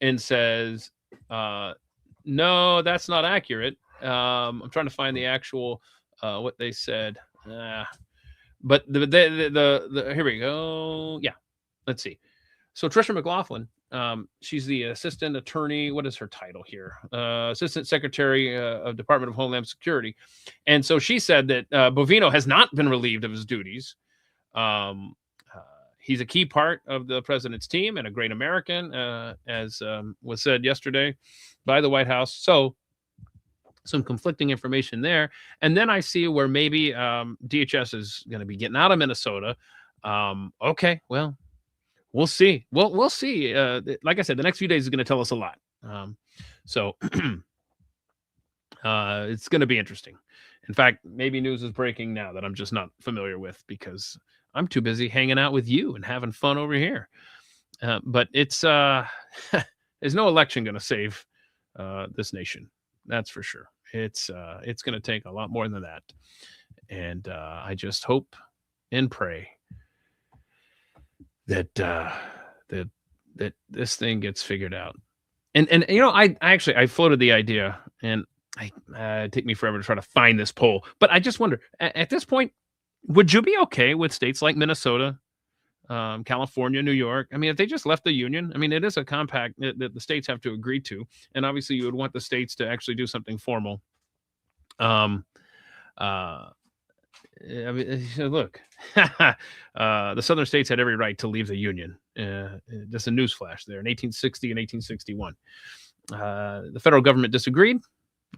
and says, no, that's not accurate. I'm trying to find the actual what they said. But the here we go. Yeah, let's see. So Tricia McLaughlin, she's the assistant attorney. What is her title here? Assistant Secretary of Department of Homeland Security. And so she said that Bovino has not been relieved of his duties. He's a key part of the president's team and a great American, as was said yesterday by the White House. So some conflicting information there. And then I see where maybe DHS is going to be getting out of Minnesota. Okay, well, we'll see. We'll see. Like I said, the next few days is going to tell us a lot. So it's going to be interesting. In fact, maybe news is breaking now that I'm just not familiar with because I'm too busy hanging out with you and having fun over here. But it's there's no election going to save this nation. That's for sure. It's going to take a lot more than that. And I just hope and pray that this thing gets figured out. And you know, I floated the idea, and it take me forever to try to find this poll, but I just wonder at this point, would you be okay with states like Minnesota, California, New York? I mean, if they just left the union, I mean, it is a compact that the states have to agree to, and obviously you would want the states to actually do something formal. I mean, look, the southern states had every right to leave the union. Just a newsflash there in 1860 and 1861. The federal government disagreed,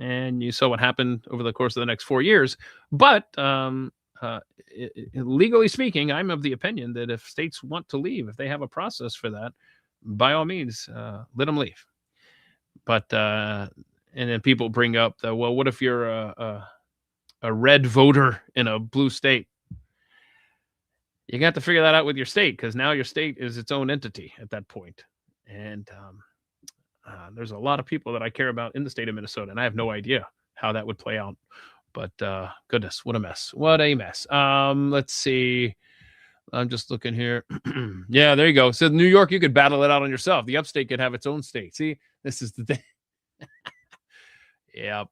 and you saw what happened over the course of the next 4 years. But legally speaking, I'm of the opinion that if states want to leave, if they have a process for that, by all means, let them leave. But and then people bring up the, well, what if you're a red voter in a blue state? You got to figure that out with your state, because now your state is its own entity at that point. And there's a lot of people that I care about in the state of Minnesota, and I have no idea how that would play out. But goodness, what a mess. What a mess. Let's see. I'm just looking here. Yeah, there you go. So New York, you could battle it out on yourself. The upstate could have its own state. See, this is the thing. Yep.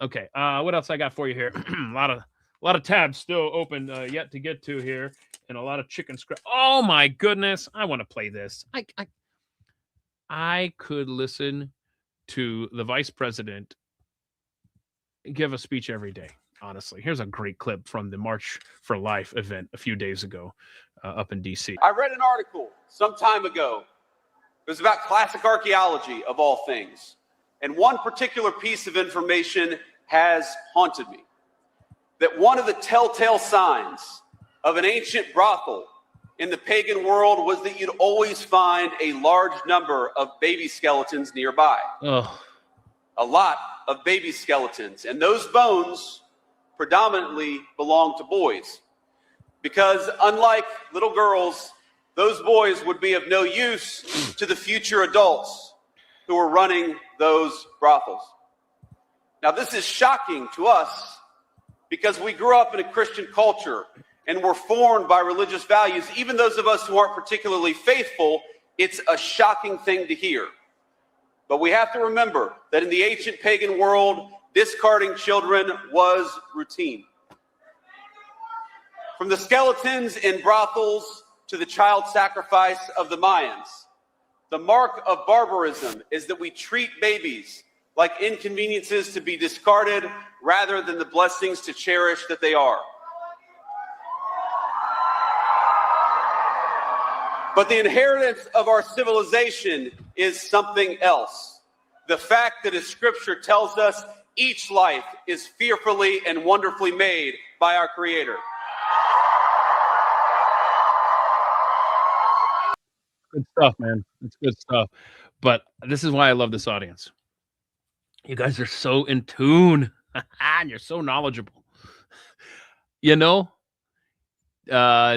Okay. What else I got for you here? a lot of tabs still open yet to get to here, and a lot of chicken scratch. Oh my goodness. I want to play this. I could listen to the vice president give a speech every day. Honestly, here's a great clip from the March for Life event a few days ago up in DC. I read an article some time ago. It was about classic archaeology, of all things. And one particular piece of information has haunted me. That one of the telltale signs of an ancient brothel in the pagan world was that you'd always find a large number of baby skeletons nearby. Oh. A lot of baby skeletons. And those bones predominantly belong to boys. Because unlike little girls, those boys would be of no use to the future adults who are running those brothels. Now, this is shocking to us because we grew up in a Christian culture and were formed by religious values. Even those of us who aren't particularly faithful, it's a shocking thing to hear. But we have to remember that in the ancient pagan world, discarding children was routine. From the skeletons in brothels to the child sacrifice of the Mayans, the mark of barbarism is that we treat babies like inconveniences to be discarded rather than the blessings to cherish that they are. But the inheritance of our civilization is something else. The fact that, as Scripture tells us, each life is fearfully and wonderfully made by our Creator. Good stuff, man. It's good stuff. But this is why I love this audience. You guys are so in tune and you're so knowledgeable. You know,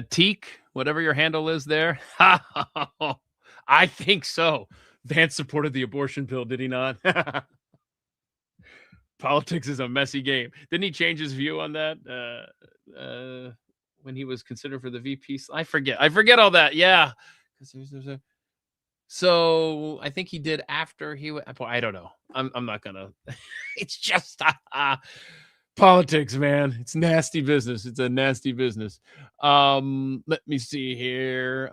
Teak, whatever your handle is there. I think so. Vance supported the abortion bill, did he not? Politics is a messy game. Didn't he change his view on that when he was considered for the VP? I forget all that. Yeah. So I think he did after he went. I don't know. I'm not gonna. It's just politics, man. It's nasty business. It's a nasty business. Let me see here.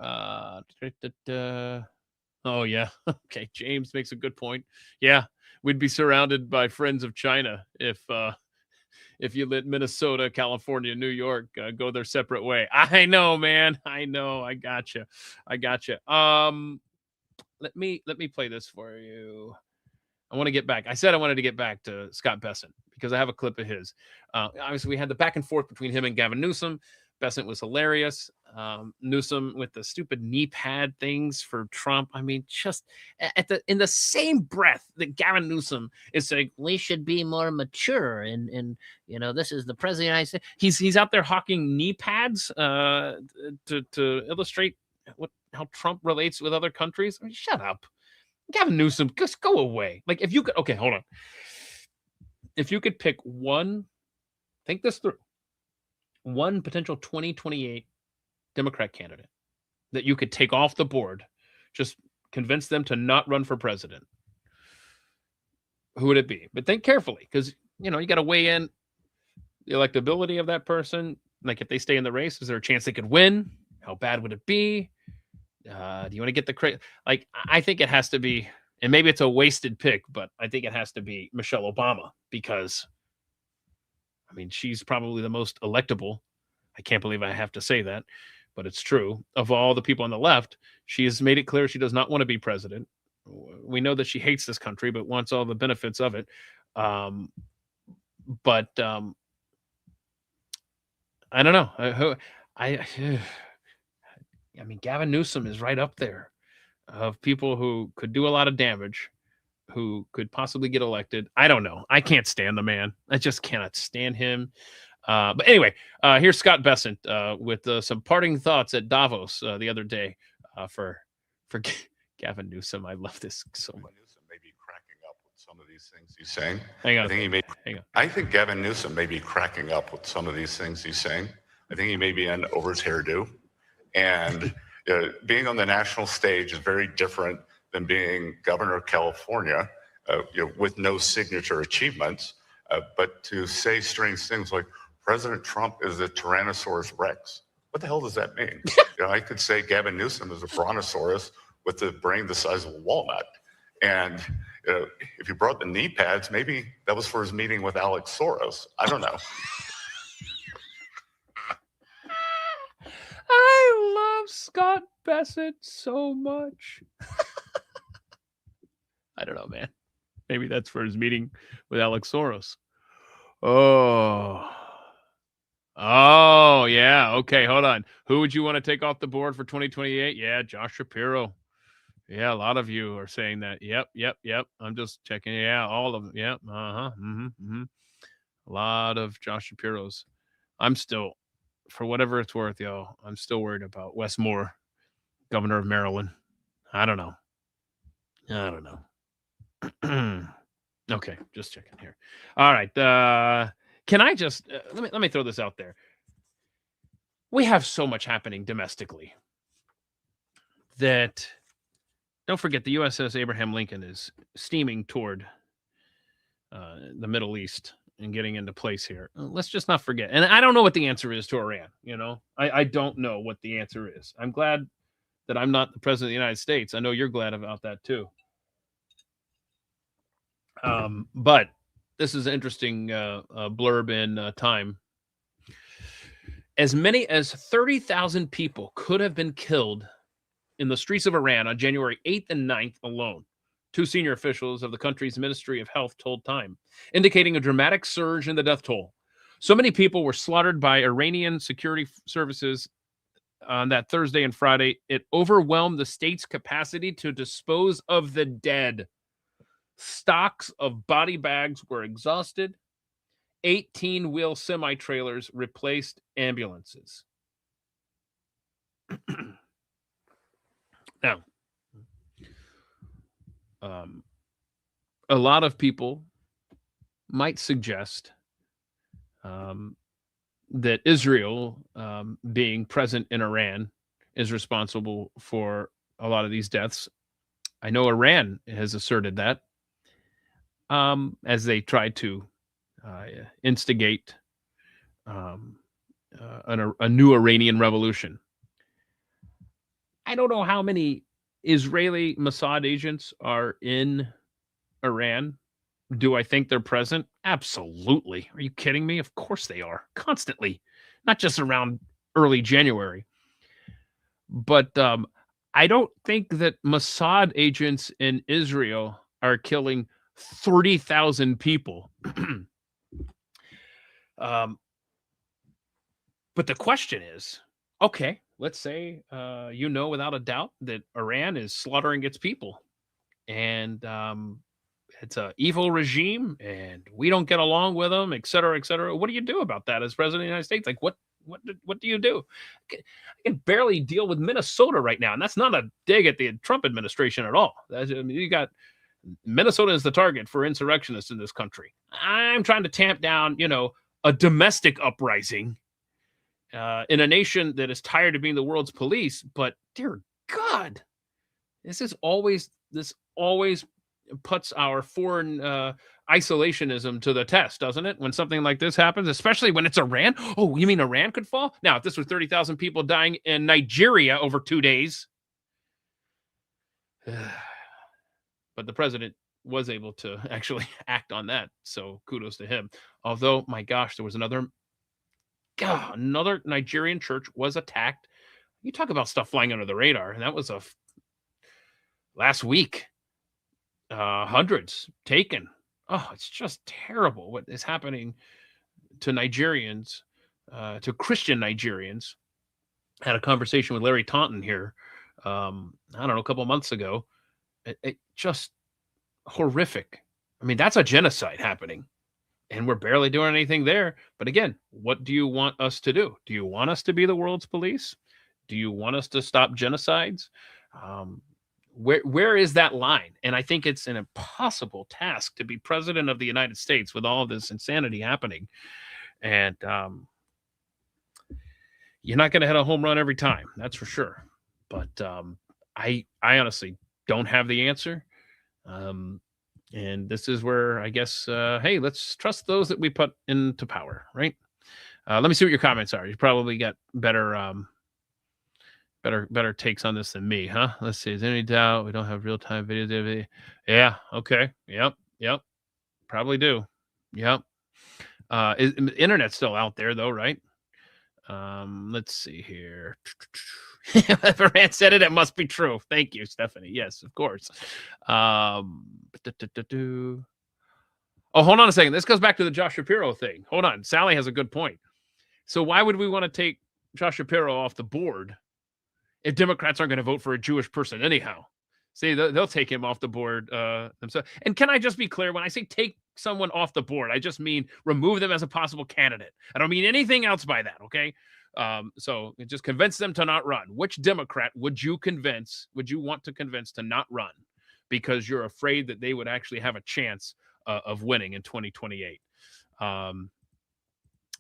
Oh yeah. Okay. James makes a good point. Yeah, we'd be surrounded by friends of China if you let Minnesota, California, New York go their separate way. I know, man. I know. I gotcha. Let me play this for you. I want to get back. I said I wanted to get back to Scott Bessent because I have a clip of his. Obviously, we had the back and forth between him and Gavin Newsom. Bessent was hilarious. Newsom with the stupid knee pad things for Trump. I mean, just in the same breath that Gavin Newsom is saying we should be more mature and this is the president of the United States. He's out there hawking knee pads to illustrate how Trump relates with other countries. I mean, shut up. Gavin Newsom, just go away. Like, if you could, okay, hold on. If you could pick one, think this through, one potential 2028 Democrat candidate that you could take off the board, just convince them to not run for president, who would it be? But think carefully, because, you got to weigh in the electability of that person. Like, if they stay in the race, is there a chance they could win? How bad would it be? Do you want to get the credit? Like, I think it has to be, and maybe it's a wasted pick, but I think it has to be Michelle Obama because, I mean, she's probably the most electable. I can't believe I have to say that, but it's true. Of all the people on the left, she has made it clear she does not want to be president. We know that she hates this country, but wants all the benefits of it. I don't know. I mean, Gavin Newsom is right up there of people who could do a lot of damage, who could possibly get elected. I don't know. I can't stand the man. I just cannot stand him. But anyway, here's Scott Bessent with some parting thoughts at Davos the other day for Gavin Newsom. I love this so much. Newsom may be cracking up with some of these things he's saying. Hang on. I think Gavin Newsom may be cracking up with some of these things he's saying. I think he may be in over his hairdo. And being on the national stage is very different than being governor of California with no signature achievements. But to say strange things like President Trump is a Tyrannosaurus Rex, what the hell does that mean? I could say Gavin Newsom is a brontosaurus with a brain the size of a walnut. And if you brought the knee pads, maybe that was for his meeting with Alex Soros. I don't know. I love Scott Bessent so much. I don't know, man. Maybe that's for his meeting with Alex Soros. Oh, yeah. Okay, hold on. Who would you want to take off the board for 2028? Yeah, Josh Shapiro. Yeah, a lot of you are saying that. Yep. I'm just checking. Yeah, all of them. Yep. A lot of Josh Shapiro's. I'm still, for whatever it's worth, yo, I'm still worried about Wes Moore, governor of Maryland. I don't know. Okay, just checking here. All right. Can I just let me throw this out there? We have so much happening domestically that don't forget the USS Abraham Lincoln is steaming toward the Middle East and getting into place here. Let's just not forget. And I don't know what the answer is to Iran. I don't know what the answer is. I'm glad that I'm not the president of the United States. I know you're glad about that too. But this is an interesting blurb in Time. As many as 30,000 people could have been killed in the streets of Iran on January 8th and 9th alone. Two senior officials of the country's Ministry of Health told Time, indicating a dramatic surge in the death toll. So many people were slaughtered by Iranian security services on that Thursday and Friday. It overwhelmed the state's capacity to dispose of the dead. Stocks of body bags were exhausted. 18-wheel semi-trailers replaced ambulances. Now, a lot of people might suggest that Israel, being present in Iran, is responsible for a lot of these deaths. I know Iran has asserted that as they tried to instigate a new Iranian revolution. I don't know how many Israeli Mossad agents are in Iran. Do I think they're present? Absolutely. Are you kidding me? Of course they are. Constantly. Not just around early January. But I don't think that Mossad agents in Israel are killing 30,000 people. But the question is, okay, let's say without a doubt that Iran is slaughtering its people, and it's an evil regime, and we don't get along with them, et cetera, et cetera. What do you do about that as president of the United States? Like, what do you do? I can barely deal with Minnesota right now, and that's not a dig at the Trump administration at all. You got Minnesota is the target for insurrectionists in this country. I'm trying to tamp down, a domestic uprising in a nation that is tired of being the world's police. But dear God, this always puts our foreign isolationism to the test, doesn't it? When something like this happens, especially when it's Iran. Oh, you mean Iran could fall? Now, if this was 30,000 people dying in Nigeria over 2 days. But the president was able to actually act on that. So kudos to him. Although, my gosh, there was another Nigerian church was attacked. You talk about stuff flying under the radar. And that was last week. Hundreds taken. Oh, it's just terrible what is happening to Nigerians, to Christian Nigerians. I had a conversation with Larry Taunton here, I don't know, a couple of months ago. It just horrific. I mean, that's a genocide happening, and we're barely doing anything there. But again, what do you want us to do? Do you want us to be the world's police? Do you want us to stop genocides? Where is that line? And I think it's an impossible task to be president of the United States with all this insanity happening. And you're not going to hit a home run every time, that's for sure. But I honestly don't have the answer. And this is where I guess, hey, let's trust those that we put into power, right? Let me see what your comments are. You probably got better takes on this than me, huh? Let's see. Is there any doubt we don't have real-time videos? Yeah. Okay. Yep. Probably do. Yep. Internet's still out there though, right? Let's see here. If Iran said it, it must be true. Thank you, Stephanie. Yes, of course. Oh, hold on a second. This goes back to the Josh Shapiro thing. Hold on. Sally has a good point. So why would we want to take Josh Shapiro off the board if Democrats aren't going to vote for a Jewish person anyhow? See, they'll take him off the board themselves. And can I just be clear? When I say take someone off the board. I just mean remove them as a possible candidate. I don't mean anything else by that, okay? So just convince them to not run. Which Democrat would you want to convince to not run because you're afraid that they would actually have a chance of winning in 2028?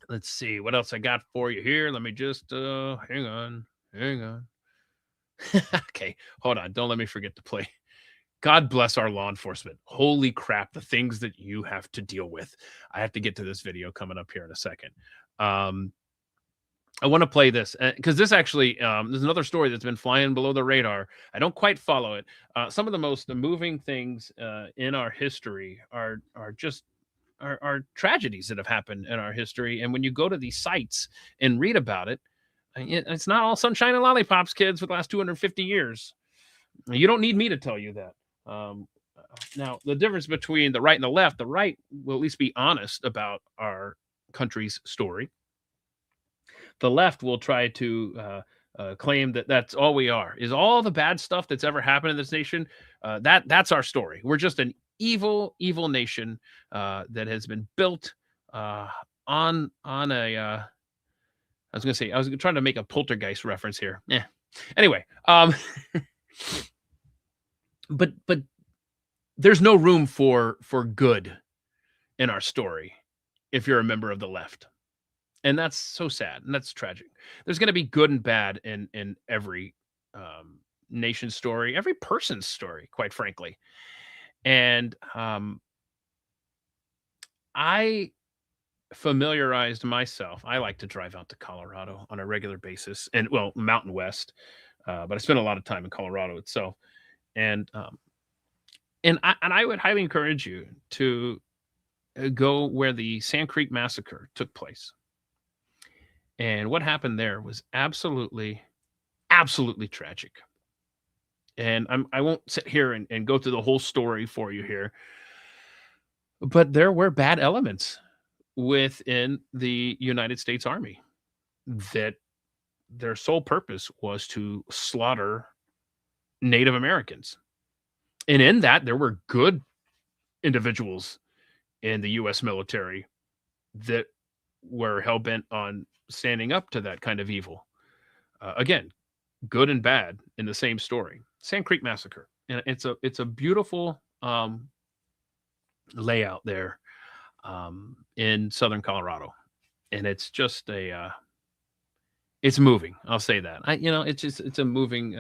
Let's see what else I got for you here. Let me just hang on. Okay, hold on. Don't let me forget to play. God bless our law enforcement. Holy crap, the things that you have to deal with. I have to get to this video coming up here in a second. I want to play this because this actually, there's another story that's been flying below the radar. I don't quite follow it. Some of the most moving things in our history are tragedies that have happened in our history. And when you go to these sites and read about it, it's not all sunshine and lollipops, kids, for the last 250 years. You don't need me to tell you that. Now, the difference between the right and the right will at least be honest about our country's story. The left will try to claim that that's all we are, is all the bad stuff that's ever happened in this nation. That's our story. We're just an evil nation that has been built on a I was trying to make a poltergeist reference here. Anyway, but there's no room for good in our story if you're a member of the left. And that's so sad, and that's tragic. There's going to be good and bad in every nation's story, every person's story, quite frankly. And I familiarized myself. I like to drive out to Colorado on a regular basis, and Mountain West, but I spent a lot of time in Colorado itself. And I would highly encourage you to go where the Sand Creek Massacre took place. And what happened there was absolutely tragic. And I won't sit here and go through the whole story for you here, but there were bad elements within the United States Army that their sole purpose was to slaughter Native Americans. And in that, there were good individuals in the U.S. military that were hell-bent on standing up to that kind of evil. Again, good and bad in the same story. Sand Creek Massacre. And it's a beautiful layout there in southern Colorado. And it's just it's moving. I'll say that. It's a moving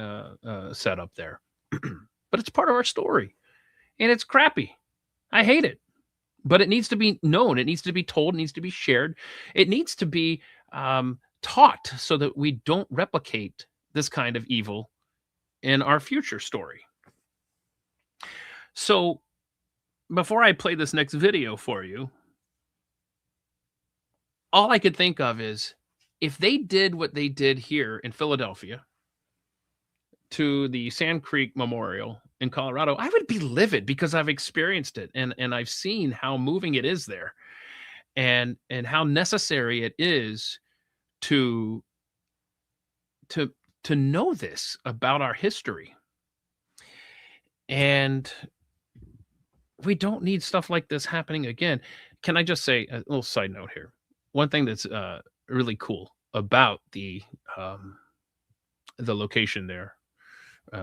setup there. But it's part of our story. And it's crappy. I hate it. But it needs to be known. It needs to be told. It needs to be shared. It needs to be taught so that we don't replicate this kind of evil in our future story. So before I play this next video for you, all I could think of is if they did what they did here in Philadelphia to the Sand Creek Memorial in Colorado, I would be livid because I've experienced it and I've seen how moving it is there and how necessary it is to know this about our history. And we don't need stuff like this happening again. Can I just say a little side note here? One thing that's really cool about the location there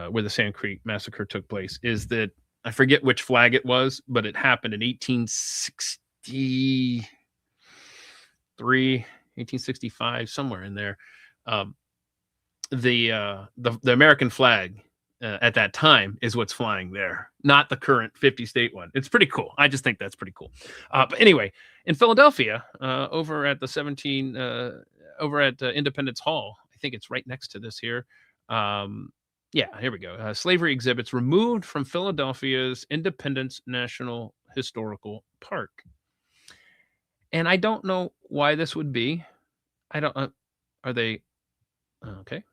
where the Sand Creek Massacre took place is that I forget which flag it was, but it happened in 1863, 1865, somewhere in there. The American flag at that time is what's flying there, not the current 50-state one. It's pretty cool. I just think that's pretty cool. But anyway, in Philadelphia, over at Independence Hall, I think it's right next to this here. Yeah, here we go. Slavery exhibits removed from Philadelphia's Independence National Historical Park. And I don't know why this would be. I don't. Are they? Okay,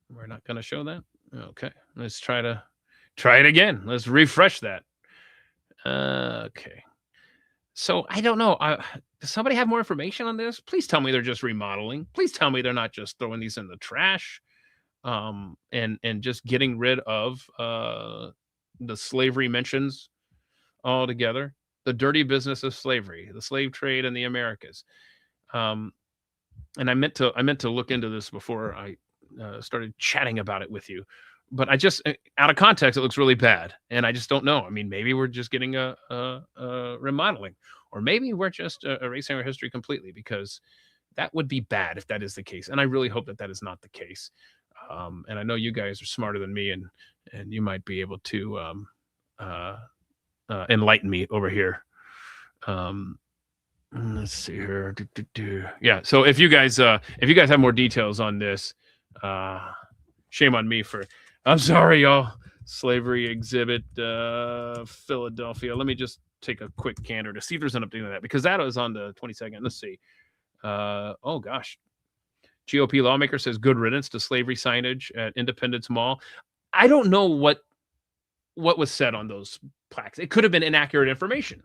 we're not going to show that. Okay, let's try it again. Let's refresh that. Okay. So I don't know. Does somebody have more information on this? Please tell me they're just remodeling. Please tell me they're not just throwing these in the trash, and just getting rid of the slavery mentions altogether. the dirty business of slavery, the slave trade in the Americas. And I meant to look into this before I started chatting about it with you, but I just, out of context, it looks really bad, and I just don't know. I mean, maybe we're just getting a remodeling, or maybe we're just erasing our history completely, because that would be bad if that is the case, and I really hope that that is not the case. And I know you guys are smarter than me, and you might be able to enlighten me over here. Let's see here. Yeah. So if you guys have more details on this, shame on me for. I'm sorry, y'all. Slavery exhibit, Philadelphia. Let me just take a quick canter to see if there's an update on that, because that was on the 22nd. Let's see. Oh gosh. GOP lawmaker says good riddance to slavery signage at Independence Mall. I don't know what was said on those plaques. It could have been inaccurate information.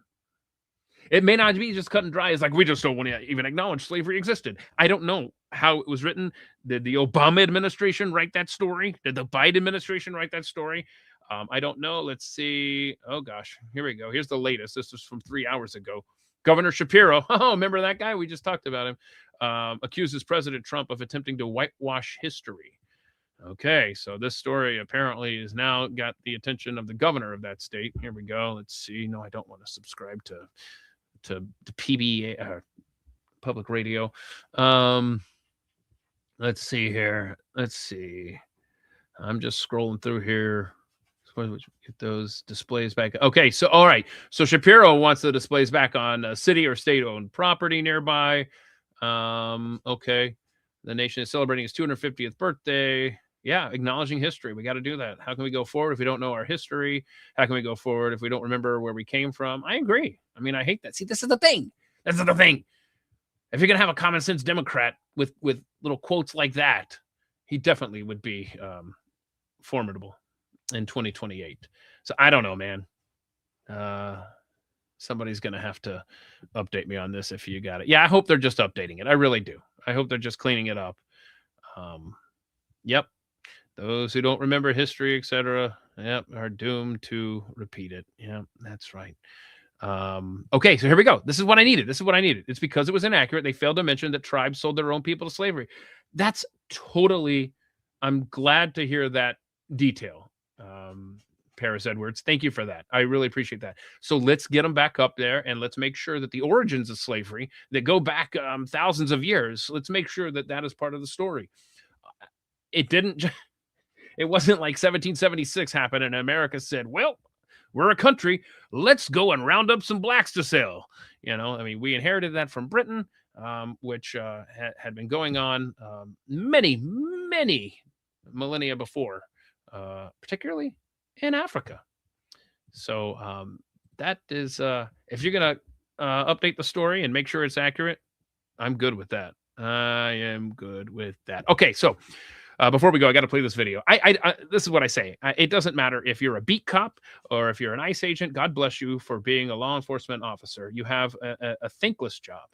It may not be just cut and dry. It's like, we just don't want to even acknowledge slavery existed. I don't know how it was written. Did the Obama administration write that story? Did the Biden administration write that story? I don't know. Let's see. Oh, gosh. Here we go. Here's the latest. This was from 3 hours ago. Governor Shapiro. Oh, remember that guy? We just talked about him. Accuses President Trump of attempting to whitewash history. Okay, so this story apparently has now got the attention of the governor of that state. Here we go. Let's see. No, I don't want to subscribe to PBA, public radio. Let's see here. Let's see. I'm just scrolling through here. Get those displays back. Okay, so all right. So Shapiro wants the displays back on city or state-owned property nearby. Okay. The nation is celebrating its 250th birthday. Yeah, acknowledging history. We got to do that. How can we go forward if we don't know our history? How can we go forward if we don't remember where we came from? I agree. I mean, I hate that. See, this is the thing. This is the thing. If you're going to have a common sense Democrat with little quotes like that, he definitely would be formidable in 2028. So I don't know, man. Somebody's going to have to update me on this if you got it. Yeah, I hope they're just updating it. I really do. I hope they're just cleaning it up. Yep. Those who don't remember history, etc., yep, are doomed to repeat it. Yeah, that's right. Okay, so here we go. This is what I needed. It's because it was inaccurate. They failed to mention that tribes sold their own people to slavery. That's totally, I'm glad to hear that detail. Paris Edwards, thank you for that. I really appreciate that. So let's get them back up there, and let's make sure that the origins of slavery that go back thousands of years, let's make sure that that is part of the story. It wasn't like 1776 happened and America said, well, we're a country, let's go and round up some blacks to sell. You know, I mean, we inherited that from Britain, which had been going on many millennia before, particularly in Africa. So that is, if you're going to update the story and make sure it's accurate, I'm good with that. I am good with that. Okay, so before we go, I got to play this video. This is what I say. It doesn't matter if you're a beat cop or if you're an ICE agent. God bless you for being a law enforcement officer. You have a thankless job.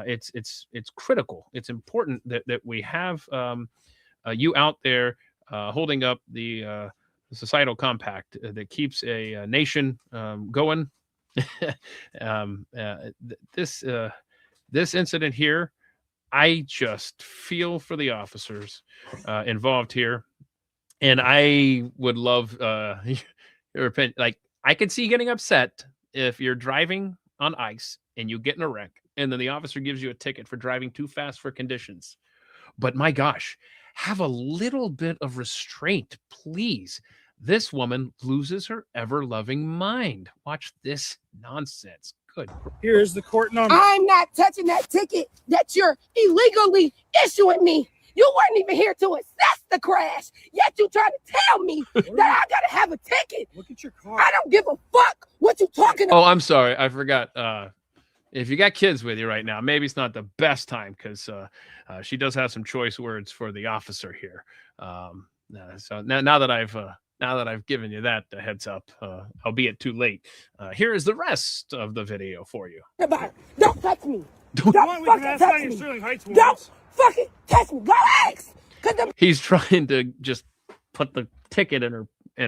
It's critical. It's important that we have you out there holding up the societal compact that keeps a nation going. This incident here, I just feel for the officers involved here, and I would love your opinion. Like, I could see getting upset if you're driving on ice and you get in a wreck, and then the officer gives you a ticket for driving too fast for conditions. But my gosh, have a little bit of restraint, please. This woman loses her ever-loving mind. Watch this nonsense. Good. Here's the court number. I'm not touching that ticket that you're illegally issuing me. You weren't even here to assess the crash. Yet you trying to tell me that I gotta have a ticket. Look at your car. I don't give a fuck what you talking about. Oh, I'm sorry. I forgot. If you got kids with you right now, maybe it's not the best time, because she does have some choice words for the officer here. So now that I've given you that heads up, albeit too late, here is the rest of the video for you. Don't touch me. Don't fucking touch me. Don't fucking touch me. Go ask. He's trying to just put the ticket in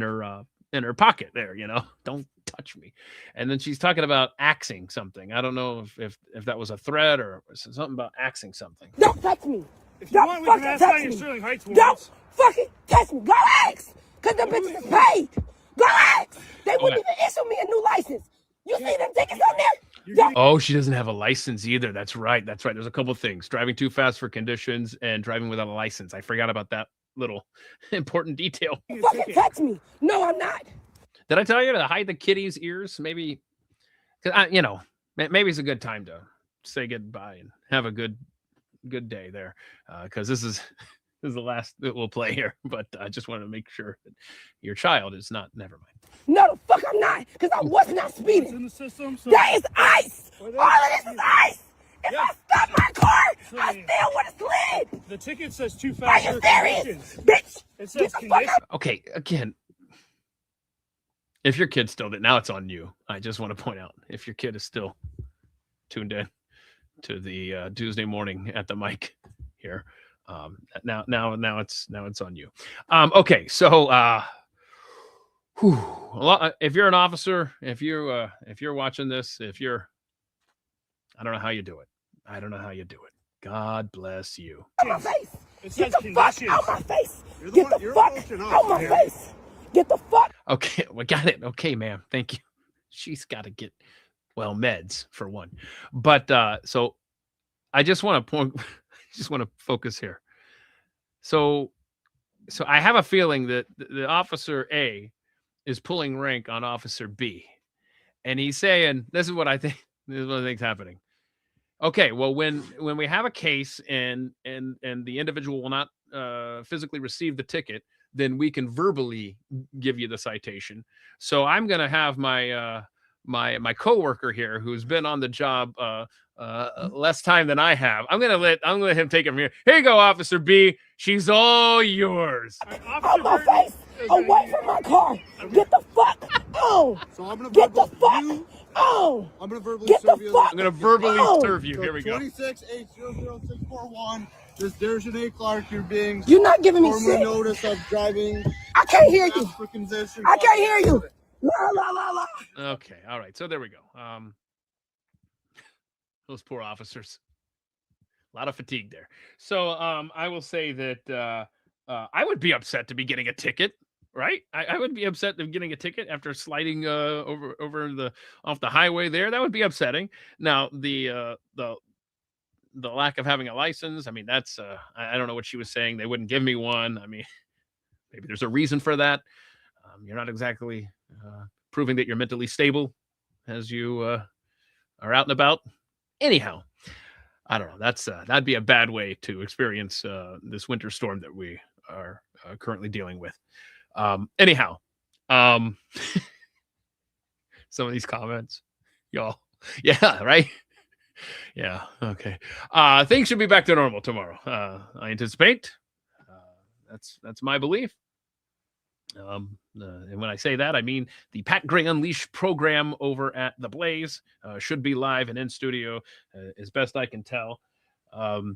her pocket there. You know, don't touch me. And then she's talking about axing something. I don't know if that was a threat or something about axing something. Don't touch me. If you Don't want, we can fucking ask touch about your me. Sterling Heights Don't warrants. fucking touch me. Go ask. Because the bitches is paid. Go ask. They wouldn't even issue me a new license. You see them tickets on there? Don't. Oh, she doesn't have a license either. That's right. That's right. There's a couple things. Driving too fast for conditions and driving without a license. I forgot about that little important detail. Fucking touch me. No, I'm not. Did I tell you to hide the kitty's ears? Maybe, you know, maybe it's a good time to say goodbye and have a good day there. Because this is the last that we'll play here. But I just wanted to make sure that your child is not, never mind. No, the fuck I'm not. Because I was not speeding. In the system, so That is ice. All of this is ice. If I stop my car, I still would have slid. the ticket says too Are fast you for serious? conditions. Bitch, It says get the fuck conditions. out. Okay, again, if your kid still did, now it's on you. I just want to point out, if your kid is still tuned in to the Tuesday morning at the mic here, now it's on you. Okay, so if you're an officer, if you're watching this, I don't know how you do it. I don't know how you do it. God bless you. Out my face. It Get says the fuck conditions. out my face. You're the Get one- the you're fuck motion out my officer. face. Get the fuck. Okay, we got it. Okay, ma'am. Thank you. She's got to get, well, meds for one. But so I just want to focus here. So I have a feeling that the Officer A is pulling rank on Officer B. And he's saying, this is what I think is happening. Okay, well, when we have a case and the individual will not physically receive the ticket, then we can verbally give you the citation. So I'm going to have my my coworker here, who's been on the job less time than I have. I'm gonna let him take it from here. Here you go, Officer B. She's all yours. Out my face. Away from my car. Get the fuck out. So I'm gonna Get the fuck out. I'm gonna verbally Get the serve you. fuck I'm gonna verbally out. serve you. Here we go. 26800641. This Dejanay Clark, you're being You're not giving me formally shit. notice of driving. I can't hear you. For condition. I can't hear you. La la la la. Okay, all right. So there we go. Those poor officers. A lot of fatigue there. So I will say that I would be upset to be getting a ticket, right? I would be upset to be getting a ticket after sliding off the highway there. That would be upsetting. Now the lack of having a license, I mean, that's I don't know what she was saying. They wouldn't give me one. I mean, maybe there's a reason for that. You're not exactly proving that you're mentally stable as you are out and about. Anyhow, I don't know. That'd be a bad way to experience this winter storm that we are currently dealing with. Anyhow, some of these comments, y'all. Yeah, right. Yeah. Okay. Things should be back to normal tomorrow. I anticipate. That's my belief. And when I say that, I mean the Pat Gray Unleashed program over at The Blaze should be live and in studio as best I can tell. And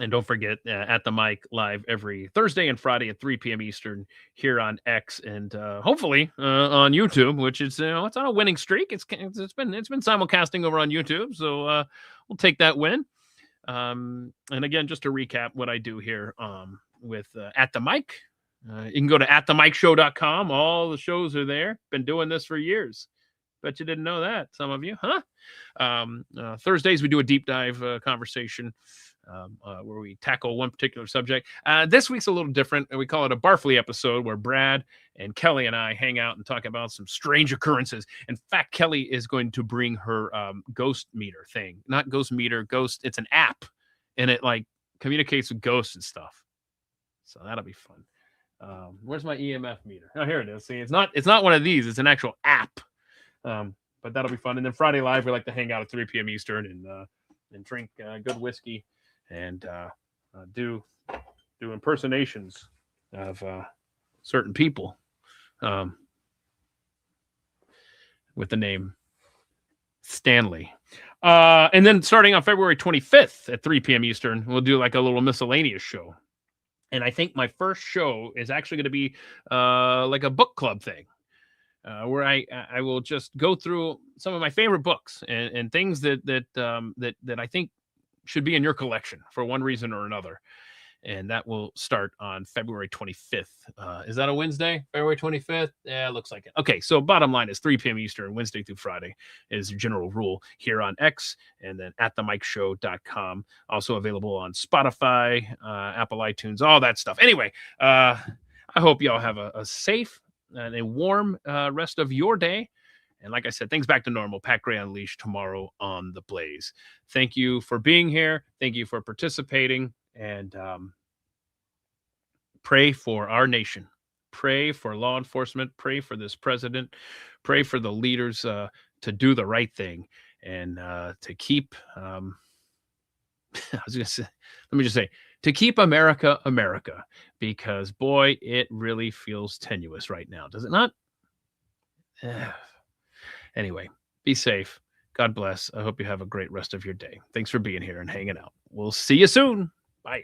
don't forget, at the mic live every Thursday and Friday at 3 p.m. Eastern here on X and hopefully on YouTube, which is it's on a winning streak. It's been simulcasting over on YouTube, so we'll take that win. And again, just to recap what I do here with At the Mic. You can go to atthemicshow.com. All the shows are there. Been doing this for years. Bet you didn't know that, some of you, huh? Thursdays, we do a deep dive conversation where we tackle one particular subject. This week's a little different. We call it a Barfley episode, where Brad and Kelly and I hang out and talk about some strange occurrences. In fact, Kelly is going to bring her ghost meter thing. Not ghost meter, ghost. It's an app, and it like communicates with ghosts and stuff. So that'll be fun. Where's my EMF meter? Oh, here it is. See, it's not one of these. It's an actual app. But that'll be fun. And then Friday Live, we like to hang out at 3 p.m. Eastern and drink good whiskey and do impersonations of certain people with the name Stanley. And then starting on February 25th at 3 p.m. Eastern, we'll do like a little miscellaneous show. And I think my first show is actually going to be like a book club thing. where I will just go through some of my favorite books and things that I think should be in your collection for one reason or another. And that will start on February 25th. Is that a Wednesday? February 25th? Yeah, looks like it. Okay, so bottom line is 3 p.m. Eastern, Wednesday through Friday is the general rule here on X, and then at themikeshow.com. Also available on Spotify, Apple iTunes, all that stuff. Anyway, I hope y'all have a safe and a warm rest of your day. And like I said, things back to normal. Pat Gray Unleashed tomorrow on The Blaze. Thank you for being here. Thank you for participating. And pray for our nation. Pray for law enforcement. Pray for this president. Pray for the leaders to do the right thing and to keep. I was going to say, let me just say, to keep America, America, because boy, it really feels tenuous right now, does it not? Anyway, be safe. God bless. I hope you have a great rest of your day. Thanks for being here and hanging out. We'll see you soon. Bye.